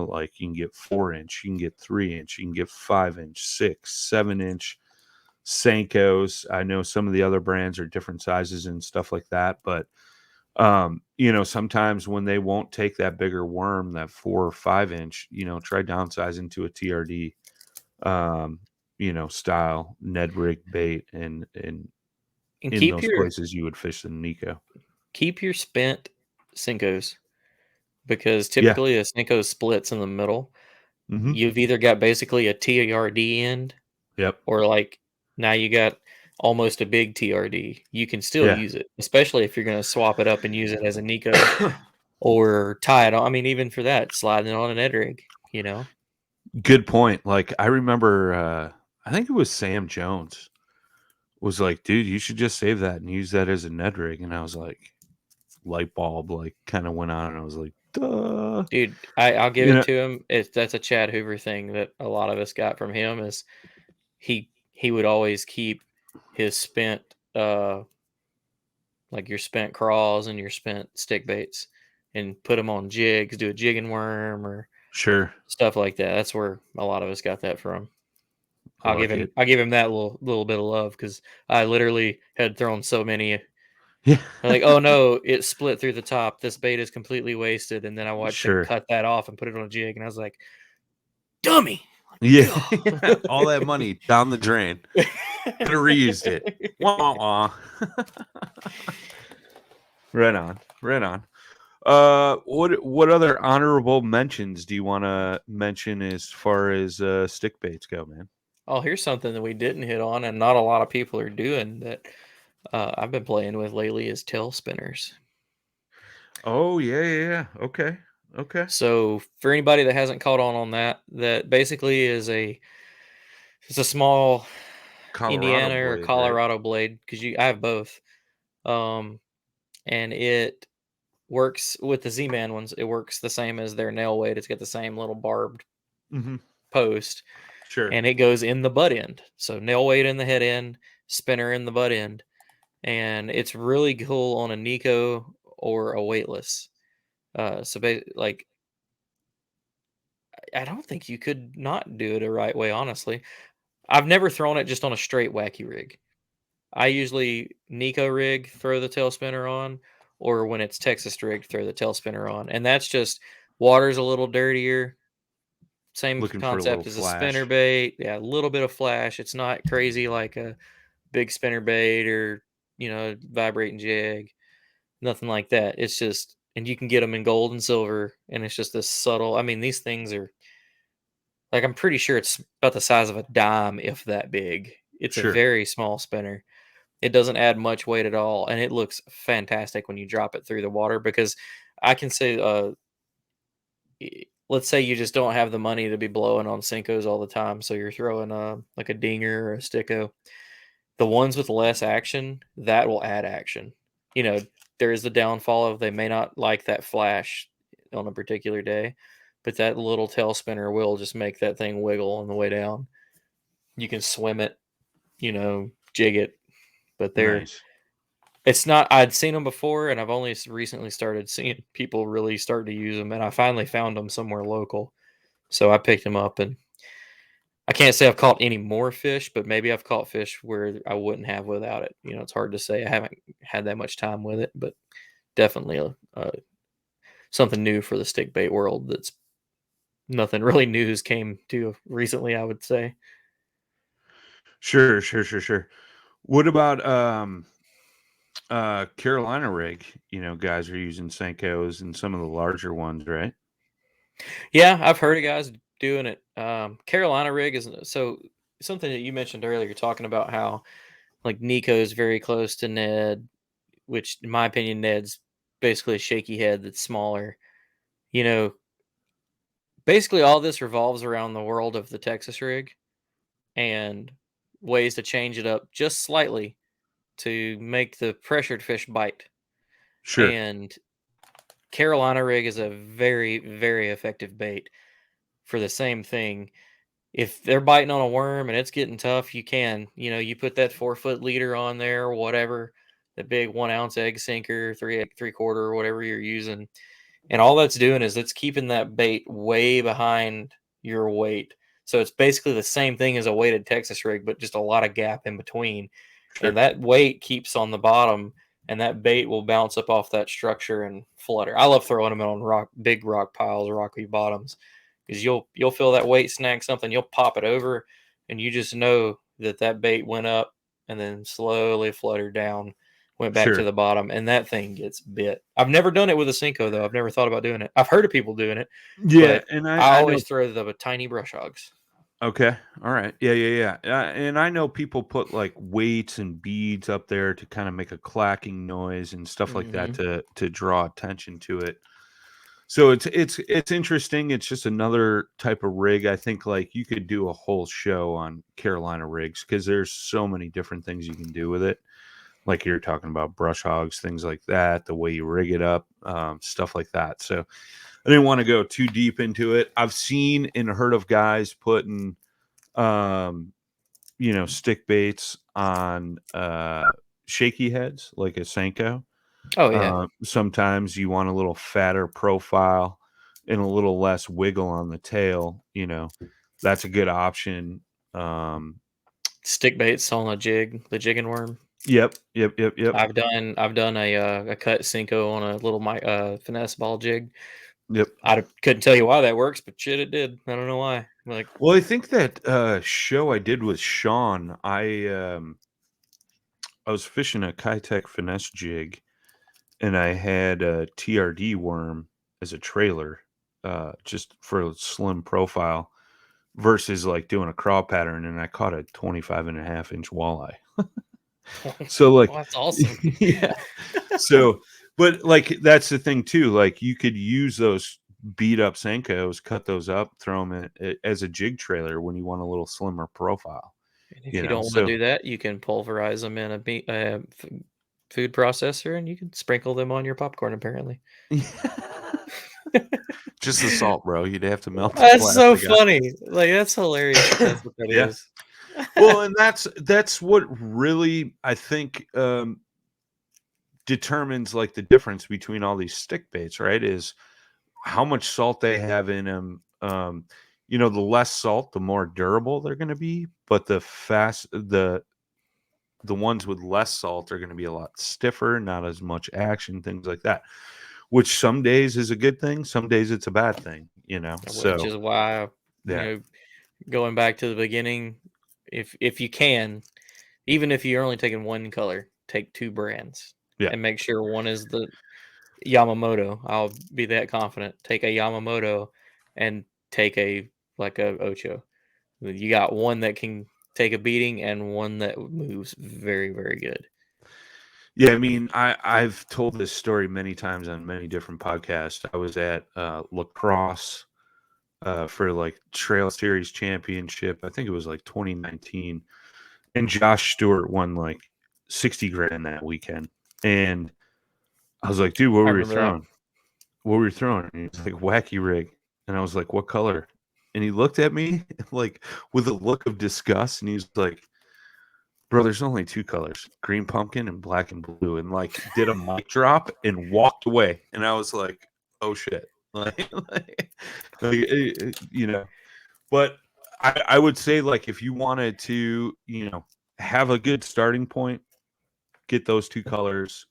like you can get 4-inch, you can get 3-inch, you can get 5-inch, 6, 7-inch Senkos. I know some of the other brands are different sizes and stuff like that, but sometimes when they won't take that bigger worm, that 4 or 5-inch, try downsizing to a TRD, style Ned rig bait, and And in those places you would fish the Nico. keep your spent Senkos, because Yeah. typically a Senko splits in the middle. Mm-hmm. You've either got basically a TRD end, Yep. or like now you got almost a big TRD. You can still Yeah. use it, especially if you're going to swap it up and use it as a Nico or tie it on. I mean, even for that, sliding it on an Ed rig, Good point. Like I remember, I think it was Sam Jones was like, dude, you should just save that and use that as a Ned rig. And I was like, light bulb like kind of went on, and I was like, duh. Dude, I'll give You it know, to him. That's a Chad Hoover thing that a lot of us got from him is he would always keep his spent like your spent craws and your spent stick baits and put them on jigs, do a jigging worm or sure. stuff like that. That's where a lot of us got that from. I like it. I'll give him that little bit of love because I literally had thrown so many. Yeah. Like, oh no, it split through the top. This bait is completely wasted. And then I watched him Sure. cut that off and put it on a jig, and I was like, dummy. Yeah. All that money down the drain. Could have reused it. Wah, wah, wah. Right on. Right on. What other honorable mentions do you want to mention as far as stick baits go, man? Oh, here's something that we didn't hit on, and not a lot of people are doing that. I've been playing with lately is tail spinners. Oh yeah. Okay. Okay. So for anybody that hasn't caught on that, that basically it's a small Colorado Indiana or blade, right? Colorado blade because I have both, um, and it works with the Z-Man ones. It works the same as their nail weight. It's got the same little barbed Mm-hmm. post, Sure. and it goes in the butt end. So nail weight in the head end, spinner in the butt end, and it's really cool on a Nico or a weightless. Like I don't think you could not do it a right way, honestly. I've never thrown it just on a straight wacky rig. I usually Nico rig, throw the tail spinner on, or when it's Texas rig, throw the tail spinner on. And that's just water's a little dirtier. Same Looking for a little concept as a spinner flash. bait. Yeah, a little bit of flash. It's not crazy like a big spinner bait or, vibrating jig. Nothing like that. It's just, and you can get them in gold and silver, and it's just this subtle. I mean, these things are like, I'm pretty sure it's about the size of a dime, if that big. It's a Sure. very small spinner. It doesn't add much weight at all, and it looks fantastic when you drop it through the water because I can say, let's say you just don't have the money to be blowing on Senkos all the time, so you're throwing like a dinger or a sticko. The ones with less action, that will add action. You know, there is the downfall of they may not like that flash on a particular day, but that little tail spinner will just make that thing wiggle on the way down. You can swim it, jig it, but Nice. it's not. I'd seen them before, and I've only recently started seeing people really start to use them, and I finally found them somewhere local, so I picked them up, and I can't say I've caught any more fish, but maybe I've caught fish where I wouldn't have without it. It's hard to say. I haven't had that much time with it, but definitely something new for the stick bait world. That's nothing really new has came to recently, I would say. Sure. What about Carolina rig? Guys are using Senkos and some of the larger ones, right? Yeah, I've heard of guys doing it. Carolina rig is so something that you mentioned earlier, talking about how like Nico's very close to Ned, which in my opinion, Ned's basically a shaky head that's smaller. You know, basically all this revolves around the world of the Texas rig and ways to change it up just slightly to make the pressured fish bite. Sure. And Carolina rig is a very, very effective bait for the same thing. If they're biting on a worm and it's getting tough, you put that 4 foot leader on there or whatever, the big 1 ounce egg sinker, three quarter, or whatever you're using. And all that's doing is it's keeping that bait way behind your weight. So it's basically the same thing as a weighted Texas rig, but just a lot of gap in between. And Sure. that weight keeps on the bottom, and that bait will bounce up off that structure and flutter. I love throwing them on big rock piles, rocky bottoms, because you'll feel that weight snag something, you'll pop it over, and you just know that bait went up and then slowly fluttered down, went back to Sure. the bottom, and that thing gets bit. I've never done it with a Senko though. I've never thought about doing it. I've heard of people doing it, Yeah, but and I I know. always throw the tiny brush hogs. Okay. All right. Yeah. And I know people put like weights and beads up there to kind of make a clacking noise and stuff like that Hmm. to draw attention to it. So it's interesting. It's just another type of rig. I think like you could do a whole show on Carolina rigs because there's so many different things you can do with it. Like you're talking about brush hogs, things like that, the way you rig it up, stuff like that. So I didn't want to go too deep into it. I've seen and heard of guys putting um stick baits on shaky heads like a Senko. Oh yeah, Sometimes you want a little fatter profile and a little less wiggle on the tail. That's a good option. um stick baits on a jig, the jigging worm. yep I've done a cut Cinco on a little finesse ball jig. yep Couldn't tell you why that works, but shit, it did. I don't know why. Like, Well, I think that show I did with Sean, I was fishing a Kitech finesse jig and I had a TRD worm as a trailer, just for a slim profile versus like doing a craw pattern. And I caught a 25.5 inch walleye. So well, like, that's awesome. yeah. So, But like that's the thing too. Like you could use those beat up Senkos, cut those up, throw them as a jig trailer when you want a little slimmer profile. And if You you know, don't want to so do that, you can pulverize them in a food processor, and you can sprinkle them on your popcorn. Apparently, just the salt, bro. You'd have to melt the that's so plastic out. funny. Like that's hilarious. That's what that Yeah. is. Well, and that's what really I think determines like the difference between all these stick baits, right? Is how much salt they have in them. You know, the less salt, the more durable they're going to be, but the ones with less salt are going to be a lot stiffer, not as much action, things like that. Which some days is a good thing, some days it's a bad thing, you know. Which So is why, yeah, going back to the beginning, if you can, even if you're only taking one color, take two brands yeah, and make sure one is the Yamamoto. I'll be that confident. Take a Yamamoto and take a Ocho. You got one that can take a beating and one that moves very, very good. yeah. I mean, I've told this story many times on many different podcasts. I was at lacrosse for like Trail Series Championship. I think it was like 2019, and Josh Stewart won like 60 grand that weekend. And I was like, dude, what I were you remember that. throwing? What were you throwing? And he was like, Wacky Rig. And I was like, what color? And he looked at me like with a look of disgust, and he was like, bro, there's only two colors, green pumpkin and black and blue, and like did a mic drop and walked away. And I was like, oh shit. You know, but I would say like if you wanted to, you know, have a good starting point, get those two colors,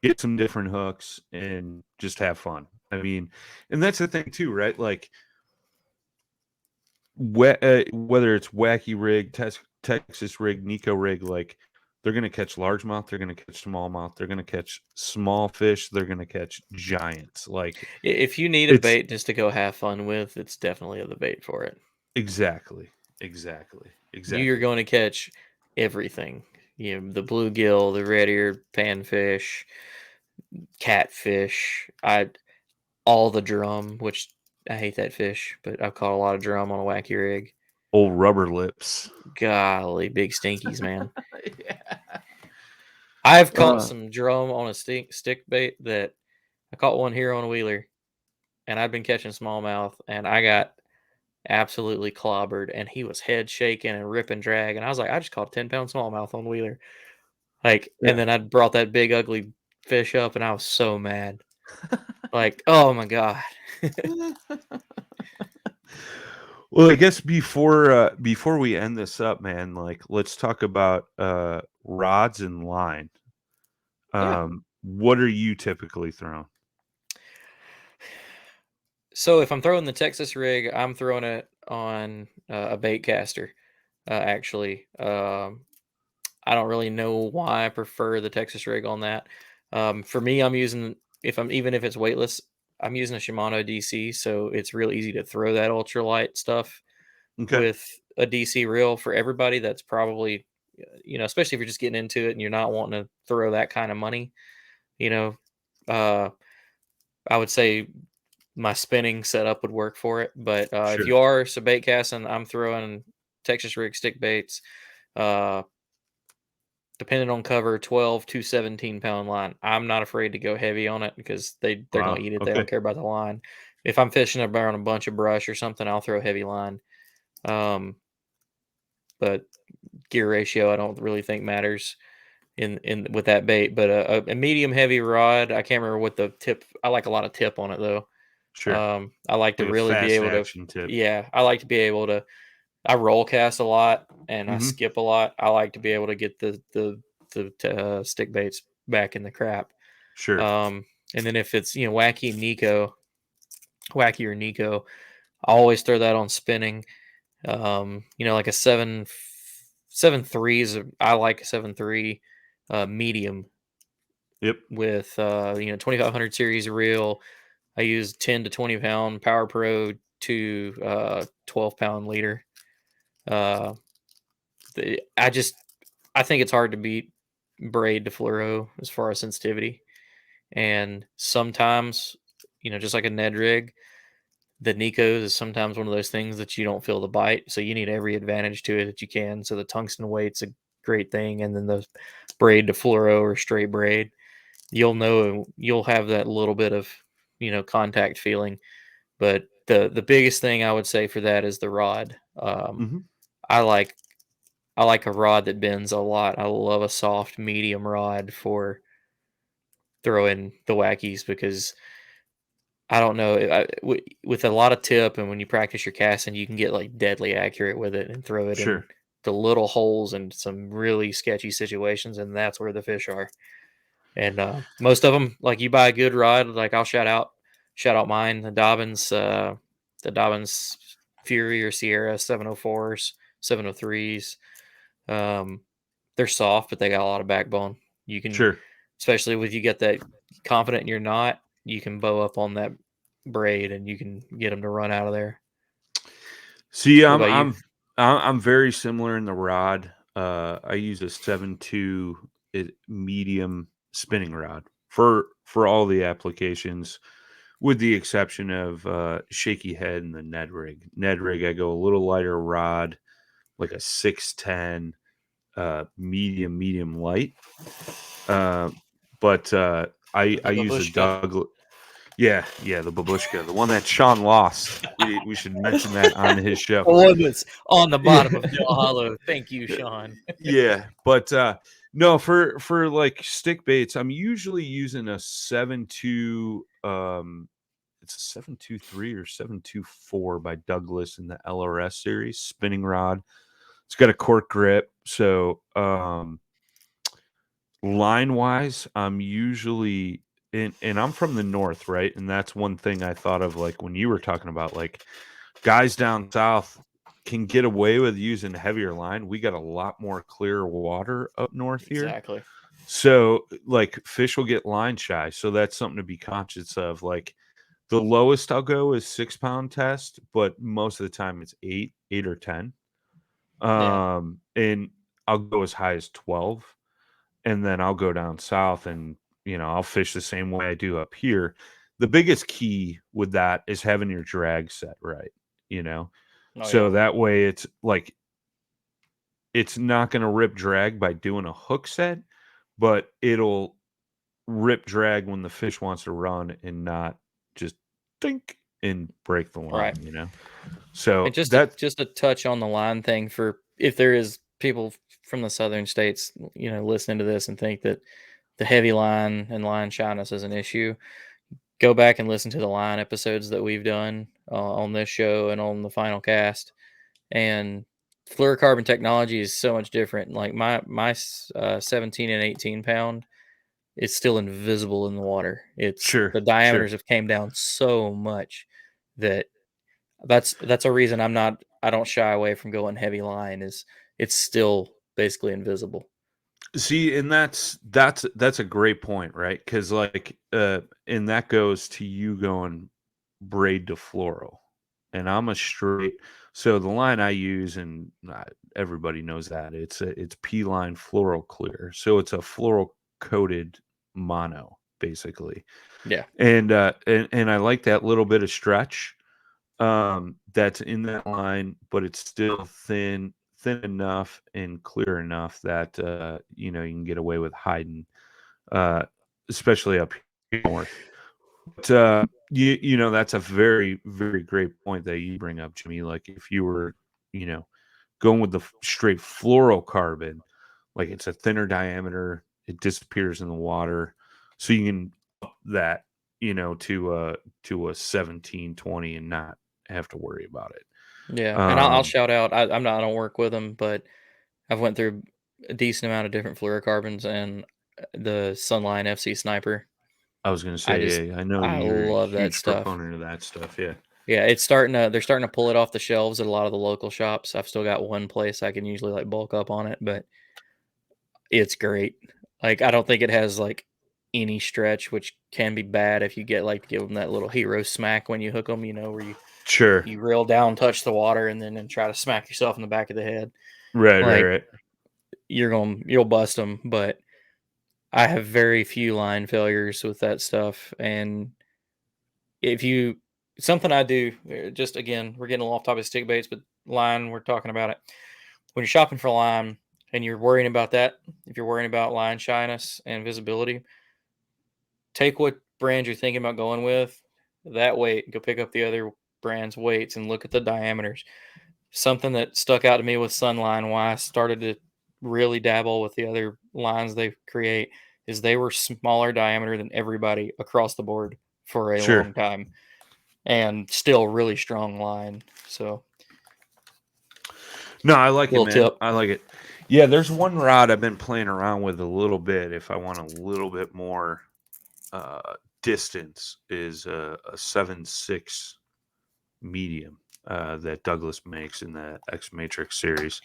get some different hooks, and just have fun. I mean, and that's the thing too, right? Like whether it's Wacky Rig, Texas Rig, Nico Rig, like they're going to catch largemouth, they're going to catch smallmouth, they're going to catch small fish, they're going to catch giants. Like If you need a it's bait just to go have fun with, it's definitely the bait for it. exactly. You're going to catch everything. The bluegill, the red-eared panfish, catfish, all the drum, which I hate that fish, but I've caught a lot of drum on a Wacky Rig. Old rubber lips. Golly, big stinkies, man. Yeah. I've caught some drum on a stick bait that I caught one here on a wheeler, and I'd been catching smallmouth, and I got absolutely clobbered, and he was head shaking and ripping drag, and I was like, I just caught a 10-pound smallmouth on wheeler, like, and Yeah. then I brought that big ugly fish up, and I was so mad, like, oh my god. Well, I guess before we end this up, man, like let's talk about rods and line. Yeah. What are you typically throwing? So if I'm throwing the Texas rig, I'm throwing it on a bait caster. Actually, I don't really know why I prefer the Texas rig on that. For me, I'm using even if it's weightless, I'm using a Shimano DC, so it's real easy to throw that ultralight stuff Okay. with a DC reel. For everybody, that's probably especially if you're just getting into it and you're not wanting to throw that kind of money. You know, uh, I would say my spinning setup would work for it. But if Sure. you are bait casting, I'm throwing Texas rig stick baits. Uh, Depending on cover, 12 to 17-pound line. I'm not afraid to go heavy on it because they're gonna Wow. eat it. They Okay. don't care about the line. If I'm fishing around a bunch of brush or something, I'll throw heavy line. But gear ratio, I don't really think matters in with that bait. But a medium heavy rod, I can't remember what the tip. I like a lot of tip on it though. Sure. I like to Like a really be fast able to. action tip. Yeah, I like to be able to. I roll cast a lot and I Hmm. skip a lot. I like to be able to get the stick baits back in the crap. Sure. And then if it's Wacky or Nico, I always throw that on spinning. Like a 7.3 is I like a 7.3 medium Yep. with 2500 series reel. I use 10 to 20-pound Power Pro to 12-pound leader. Uh, I think it's hard to beat braid to fluoro as far as sensitivity. And sometimes, just like a Ned rig, the Nikos is sometimes one of those things that you don't feel the bite. So you need every advantage to it that you can. So the tungsten weight's a great thing. And then the braid to fluoro or straight braid, you'll have that little bit of, contact feeling. But the biggest thing I would say for that is the rod. Mm-hmm. I like a rod that bends a lot. I love a soft medium rod for throwing the wackies because I don't know with a lot of tip and when you practice your casting, you can get like deadly accurate with it and throw it in Sure. the little holes in some really sketchy situations, and that's where the fish are. And most of them, like you buy a good rod, like I'll shout out mine, the Dobbins Fury or Sierra 704s, 703s. They're soft, but they got a lot of backbone. You can, Sure. especially with you get that confident in your knot, you can bow up on that braid and you can get them to run out of there. See, What I'm about you? I'm I'm very similar in the rod. I use a 7.2 medium spinning rod for all the applications, with the exception of shaky head and the Ned rig. Ned rig, I go a little lighter rod, like a 610, medium light. But I The use a babushka. Douglas. Yeah, the babushka, the one that Sean lost. We should mention that on his show. The one that's on the Yeah. bottom of Del Hollow. Thank you, Sean. Yeah, but no, for like stick baits, I'm usually using a 7.2, it's a 7.23 or 7.24 by Douglas in the LRS series spinning rod. It's got a cork grip, so line wise, I'm usually and I'm from the north, right? And that's one thing I thought of, like when you were talking about like guys down south can get away with using heavier line. We got a lot more clear water up north here. Exactly. So like fish will get line shy. So that's something to be conscious of. Like the lowest I'll go is 6 pound test, but most of the time it's 8 or 10. Yeah. And I'll go as high as 12, and then I'll go down south and I'll fish the same way I do up here. The biggest key with that is having your drag set right, you know. Oh yeah. So that way it's like it's not going to rip drag by doing a hook set, but it'll rip drag when the fish wants to run and not just think and break the Right. line. So And just that a touch on the line thing for if there is people from the southern states, listening to this and think that the heavy line and line shyness is an issue. Go back and listen to the line episodes that we've done on this show and on the final cast. And fluorocarbon technology is so much different. Like my 17 and 18 pound, it's still invisible in the water. It's sure, the sure. diameters have came down so much that that's a reason I don't shy away from going heavy line. Is it's still basically invisible. See, and that's a great point, right? Because like, and that goes to you going braid to floral, and I'm a straight. So the line I use, and everybody knows that it's P line floral clear. So it's a floral coated mono, basically, Yeah. and I like that little bit of stretch that's in that line, but it's still thin enough and clear enough that you can get away with hiding, uh especially up here north. But that's a very, very great point that you bring up, Jimmy. Like if you were you know going with the straight fluorocarbon, like it's a thinner diameter, it disappears in the water, so you can up that to a 17-20 and not have to worry about it. Yeah, and I'll shout out. I don't work with them, but I've went through a decent amount of different fluorocarbons and the Sunline FC Sniper. I was gonna I just say, I know I you're a love that huge stuff. proponent of that stuff. Yeah, Yeah, they're starting to pull it off the shelves at a lot of the local shops. I've still got one place I can usually like bulk up on it, but it's great. Like I don't think it has like any stretch, which can be bad if you get like to give them that little hero smack when you hook them. Where sure. you reel down, touch the water, and then try to smack yourself in the back of the head. Right, Like right. you'll bust them, but I have very few line failures with that stuff. And something I do, just again, we're getting a little off topic of stick baits, but line, we're talking about it. When you're shopping for line and you're worrying about that, if you're worrying about line shyness and visibility, take what brand you're thinking about going with, that weight, go pick up the other brand's weights and look at the diameters. Something that stuck out to me with Sunline, why I started to really dabble with the other lines they create, is they were smaller diameter than everybody across the board for a Sure. long time, and still really strong line. So No, I like it, little man. tip. I like it. Yeah, there's one rod I've been playing around with a little bit. If I want a little bit more distance, is a 7.6 medium that Douglas makes in the X Matrix series.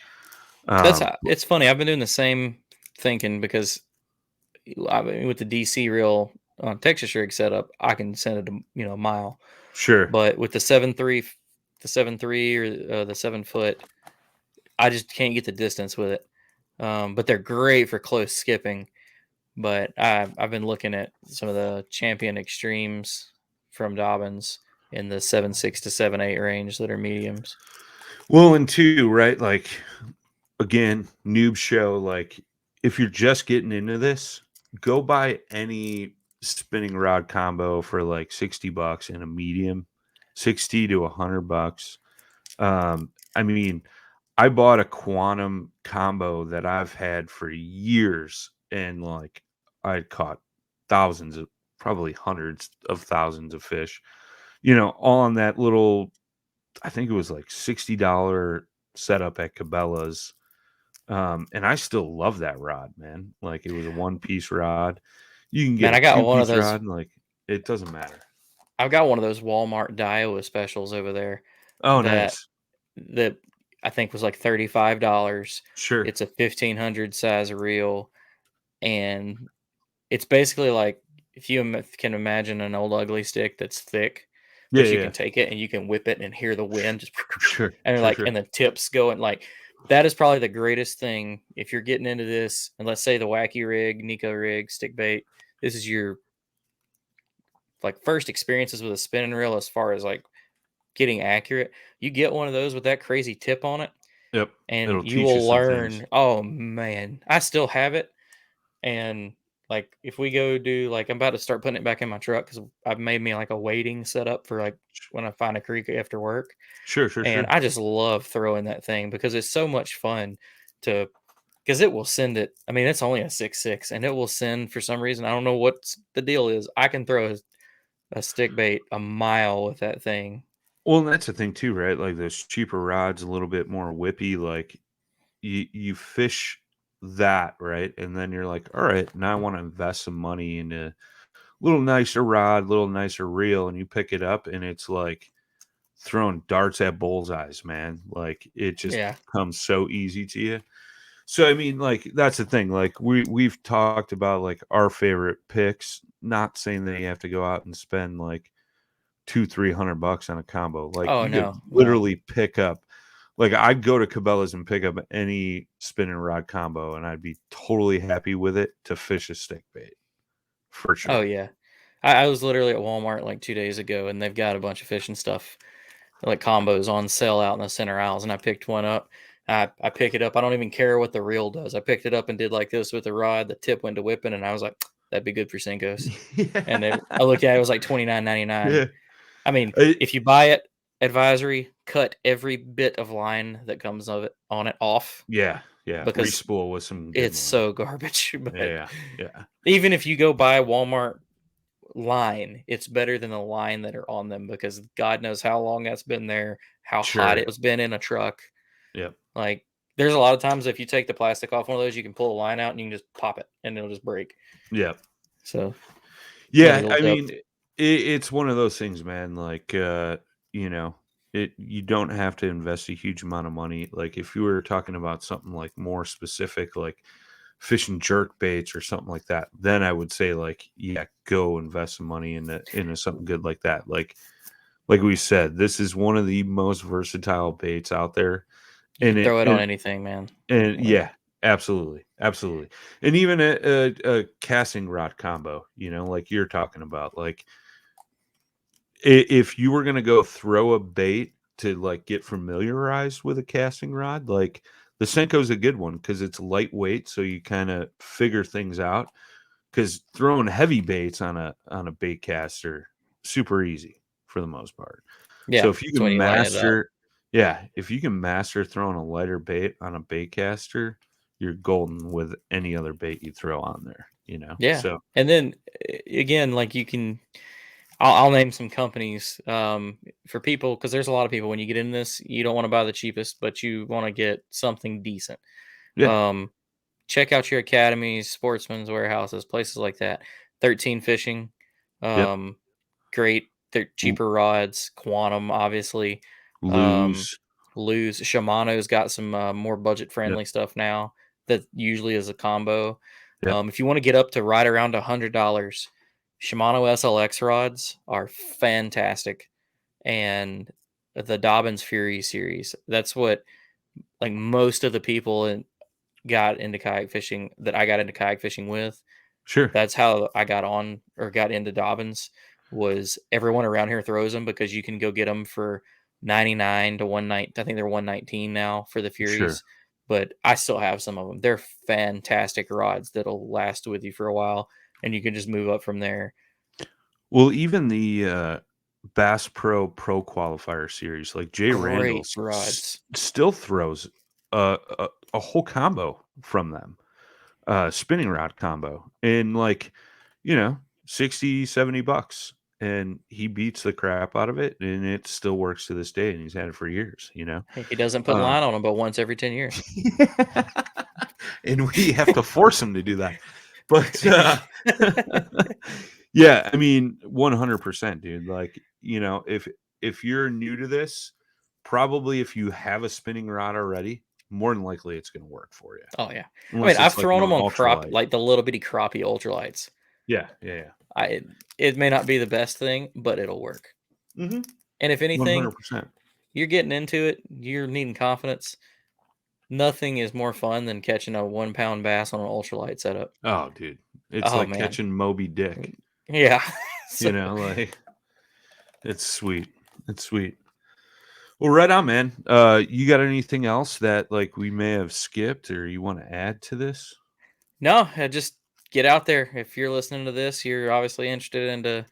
It's funny. I've been doing the same thinking because I mean, with the DC reel on Texas rig setup, I can send it a mile. Sure. But with the 7.3, or the 7 foot, I just can't get the distance with it. But they're great for close skipping. But I've been looking at some of the Champion Extremes from Dobbins in the 7.6 to 7.8 range that are mediums. Well, and two, right? Like, again, Noobs Show. Like, if you're just getting into this, go buy any spinning rod combo for like $60 in a medium, 60 to $100. I mean, I bought a quantum combo that I've had for years, and like I caught thousands of, probably hundreds of thousands of fish, all on that little, I think it was like $60 setup at Cabela's. And I still love that rod, man. Like, it was a one-piece rod. You can get Man, a I got one of two-piece those. rod, like, it doesn't matter. I've got one of those Walmart Daiwa specials over there Oh, that nice. that I think was like $35. Sure. It's a 1500 size reel, and it's basically like if you can imagine an old ugly stick that's thick, Yeah, but you yeah. can take it and you can whip it and hear the wind just Sure, and sure, like sure. and the tips going like that is probably the greatest thing if you're getting into this. And let's say the Wacky Rig, Nico Rig, stick bait. This is your like first experiences with a spinning reel as far as like getting accurate. You get one of those with that crazy tip on it, Yep. and It'll you teach you will some things. learn. Oh man, I still have it. And like if we go do like I'm about to start putting it back in my truck because I've made me like a waiting setup for like when I find a creek after work. Sure, sure, And sure. I just love throwing that thing because it's so much fun to because it will send it. I mean, it's only a 6.6 and it will send for some reason. I don't know what the deal is. I can throw a stick bait a mile with that thing. Well, and that's the thing too, right? Like, those cheaper rods, a little bit more whippy, like, you fish that, right? And then you're like, all right, now I want to invest some money into a little nicer rod, little nicer reel, and you pick it up and it's like throwing darts at bullseyes, man. Like, it just Yeah. comes so easy to you. So I mean, like, that's the thing. Like, we've talked about like our favorite picks, not saying that you have to go out and spend like $200-300 on a combo. Like, Oh you could no, no. literally pick up, like, I'd go to Cabela's and pick up any spinning rod combo and I'd be totally happy with it to fish a stick bait for Oh sure. yeah. I was literally at Walmart like 2 days ago and they've got a bunch of fishing stuff like combos on sale out in the center aisles, and I picked one up. I pick it up. I don't even care what the reel does. I picked it up and did like this with the rod. The tip went to whipping, and I was like, "That'd be good for Senkos." And Yeah. I looked at it, it was like $29.99. Yeah. I mean, I- if you buy it, advisory, cut every bit of line that comes of it on it off yeah. Yeah. because Respool with some good it's line. so garbage. But Yeah. Yeah. even if you go buy Walmart line, it's better than the line that are on them because God knows how long that's been there, how hot Sure. it has been in a truck. Yep. Like there's a lot of times if you take the plastic off one of those, you can pull a line out and you can just pop it and it'll just break. Yep. So another Yeah, little I tip. mean, it's one of those things, man. Like, you know, you don't have to invest a huge amount of money. Like, if you were talking about something like more specific, like fishing jerk baits or something like that, then I would say, like, yeah, go invest some money into something good like that. Like we said, this is one of the most versatile baits out there, You and can it throw it on and anything, man. and Like yeah. Absolutely, absolutely. And even a casting rod combo, you know, like you're talking about, like if you were going to go throw a bait to like get familiarized with a casting rod, like the Senko's a good one because it's lightweight, so you kind of figure things out. Because throwing heavy baits on a bait caster, super easy for the most part. So Yeah, if you it's when can you lighten it up. master, yeah, if you can master throwing a lighter bait on a bait caster, you're golden with any other bait you throw on there, you know? Yeah, So, and then again, like you can, I'll name some companies for people because there's a lot of people when you get in this, you don't want to buy the cheapest, but you want to get something decent. yeah, Um, check out your academies, sportsmen's warehouses, places like that. 13 Fishing, yep. um, great. They're L- cheaper rods. Quantum, obviously. Um, lose. Lose. Shimano's got some more budget Yep, friendly stuff now that usually is a combo. yep, If you want to get up to right around $100, Shimano SLX rods are fantastic, and the Dobbins Fury series. That's what like most of the people got into kayak fishing that I got into kayak fishing with. sure, That's how I got on or got into Dobbins. Was everyone around here throws them because you can go get them for 99 to 119. I think they're 119 now for the sure. Furies, but I still have some of them. They're fantastic rods that'll last with you for a while, and you can just move up from there. Well, even the Bass Pro Qualifier series, like Jay Randall Great rods. still throws a whole combo from them. Spinning rod combo in like, you know, 60-70 bucks, and he beats the crap out of it, and it still works to this day, and he's had it for years, you know. He doesn't put um line on them, but once every 10 years. and we have to force him to do that, but yeah, I mean, 100%, dude. Like, you know, if you're new to this, probably if you have a spinning rod already, more than likely it's going to work for you, Oh yeah. I mean, unless I've it's like thrown an them on crop, ultralight. like the little bitty crappie ultralights. Yeah, yeah, I it may not be the best thing, but it'll work. yeah. Mm-hmm. And if anything, 100%. you're getting into it, you're needing confidence. Nothing is more fun than catching a 1 pound bass on an ultralight setup. Oh, dude. It's Oh like man. catching Moby Dick, Yeah. you So know, like it's sweet. It's sweet. Well, right on, man. You got anything else that like we may have skipped or you want to add to this? no, just get out there. If you're listening to this, you're obviously interested into,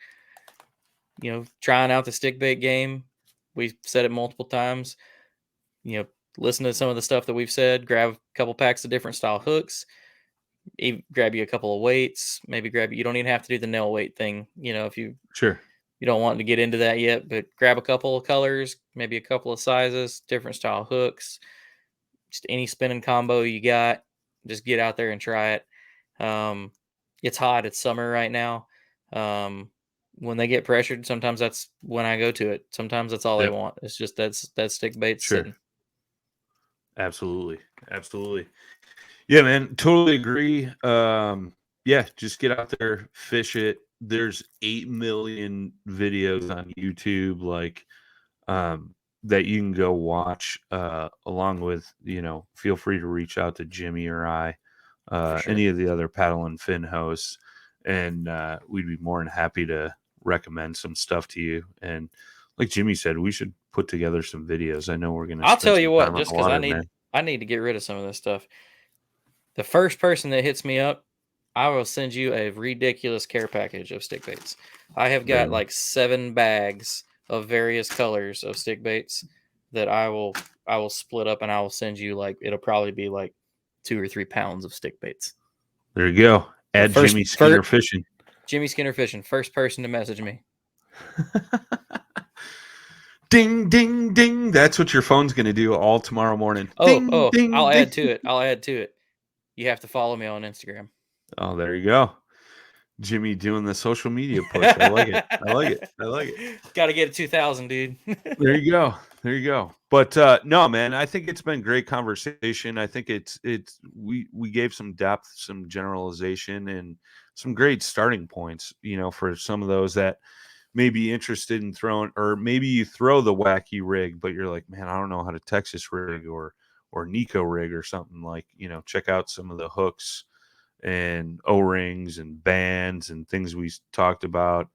trying out the stick bait game. We've said it multiple times. Listen to some of the stuff that we've said, grab a couple packs of different style hooks, grab you a couple of weights, maybe you don't even have to do the nail weight thing, if Sure. you don't want to get into that yet, but grab a couple of colors, maybe a couple of sizes, different style hooks, just any spinning combo you got, just get out there and try it. Um, it's hot, it's summer right now. When they get pressured, sometimes that's when I go to it. Sometimes that's all they Yep. want. It's just that stick bait Sure. sitting. Absolutely. Absolutely. Yeah, man. Totally agree. Yeah, just get out there, fish it. There's 8 million videos on YouTube, like that you can go watch, along with, you know, feel free to reach out to Jimmy or I, For sure. any of the other paddle and fin hosts, and we'd be more than happy to recommend some stuff to you. And like Jimmy said, we should put together some videos. I know we're gonna I'll spend tell you some what, time on just the because I water, need man. I need to get rid of some of this stuff. The first person that hits me up, I will send you a ridiculous care package of stick baits. I have There got you go. like 7 bags of various colors of stick baits that I will split up and I will send you, like, it'll probably be like 2 or 3 pounds of stick baits. There you go. So Add first, Jimmy Skinner fishing. Jimmy Skinner fishing, first person to message me. Ding, ding, ding. That's what your phone's going to do all tomorrow morning. Oh, Ding, oh, ding, I'll ding. add to it. I'll add to it. You have to follow me on Instagram. Oh, there you go. Jimmy doing the social media push. I like it. I like it. I like it. Got to get to 2,000, dude. There you go. There you go. But no, man, I think it's been great conversation. I think it's we gave some depth, some generalization, and some great starting points, you know, for some of those that may be interested in throwing, or maybe you throw the wacky rig, but you're like, man, I don't know how to Texas rig or or Nico rig or something, like, check out some of the hooks and O-rings and bands and things we talked about.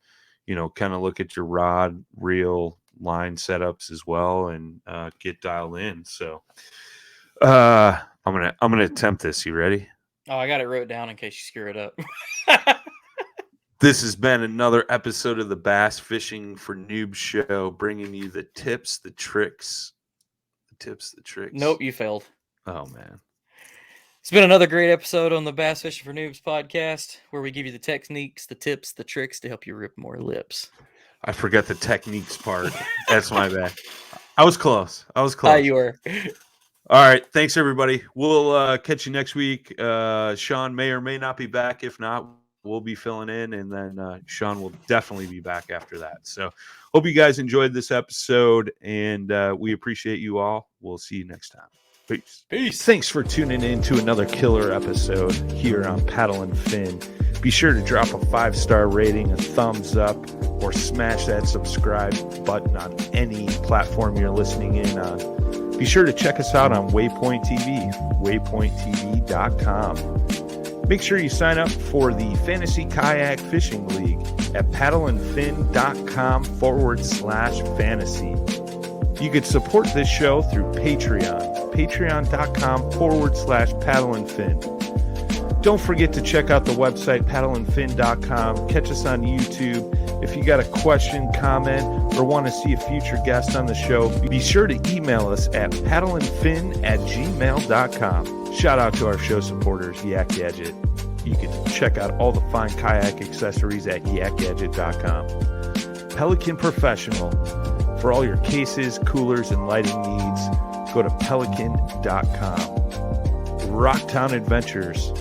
Kind of look at your rod, reel, line setups as well, and get dialed in. So I'm gonna attempt this. You ready? Oh, I got it wrote down in case you screw it up. This has been another episode of the Bass Fishing for Noobs show, bringing you the tips, the tricks. Nope, you failed. Oh, man. It's been another great episode on the Bass Fishing for Noobs podcast, where we give you the techniques, the tips, the tricks to help you rip more lips. I forgot the techniques part. That's my bad. I was close. You were. All right. Thanks, everybody. We'll catch you next week. Sean may or may not be back. If not, we'll be filling in, and then Sean will definitely be back after that. So hope you guys enjoyed this episode, and we appreciate you all. We'll see you next time. Peace. Thanks for tuning in to another killer episode here on Paddle and Fin. Be sure to drop a 5-star rating, a thumbs up, or smash that subscribe button on any platform you're listening in on. Be sure to check us out on Waypoint TV, waypointtv.com. Make sure you sign up for the Fantasy Kayak Fishing League at paddleandfin.com/fantasy. You could support this show through Patreon, patreon.com/paddleandfin. Don't forget to check out the website, paddleandfin.com. Catch us on YouTube. If you got a question, comment, or want to see a future guest on the show, be sure to email us at paddleandfin@gmail.com. Shout out to our show supporters, Yak Gadget. You can check out all the fine kayak accessories at yakgadget.com. Pelican Professional. For all your cases, coolers, and lighting needs, go to pelican.com. Rocktown Adventures,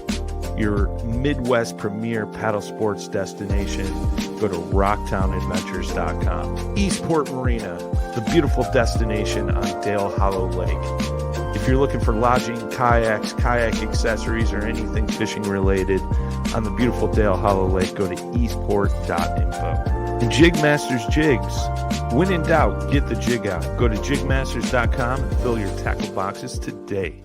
your Midwest premier paddle sports destination. Go to rocktownadventures.com. Eastport Marina, the beautiful destination on Dale Hollow Lake. If you're looking for lodging, kayaks, kayak accessories, or anything fishing related on the beautiful Dale Hollow Lake, go to eastport.info. And Jigmasters Jigs. When in doubt, get the jig out. Go to jigmasters.com and fill your tackle boxes today.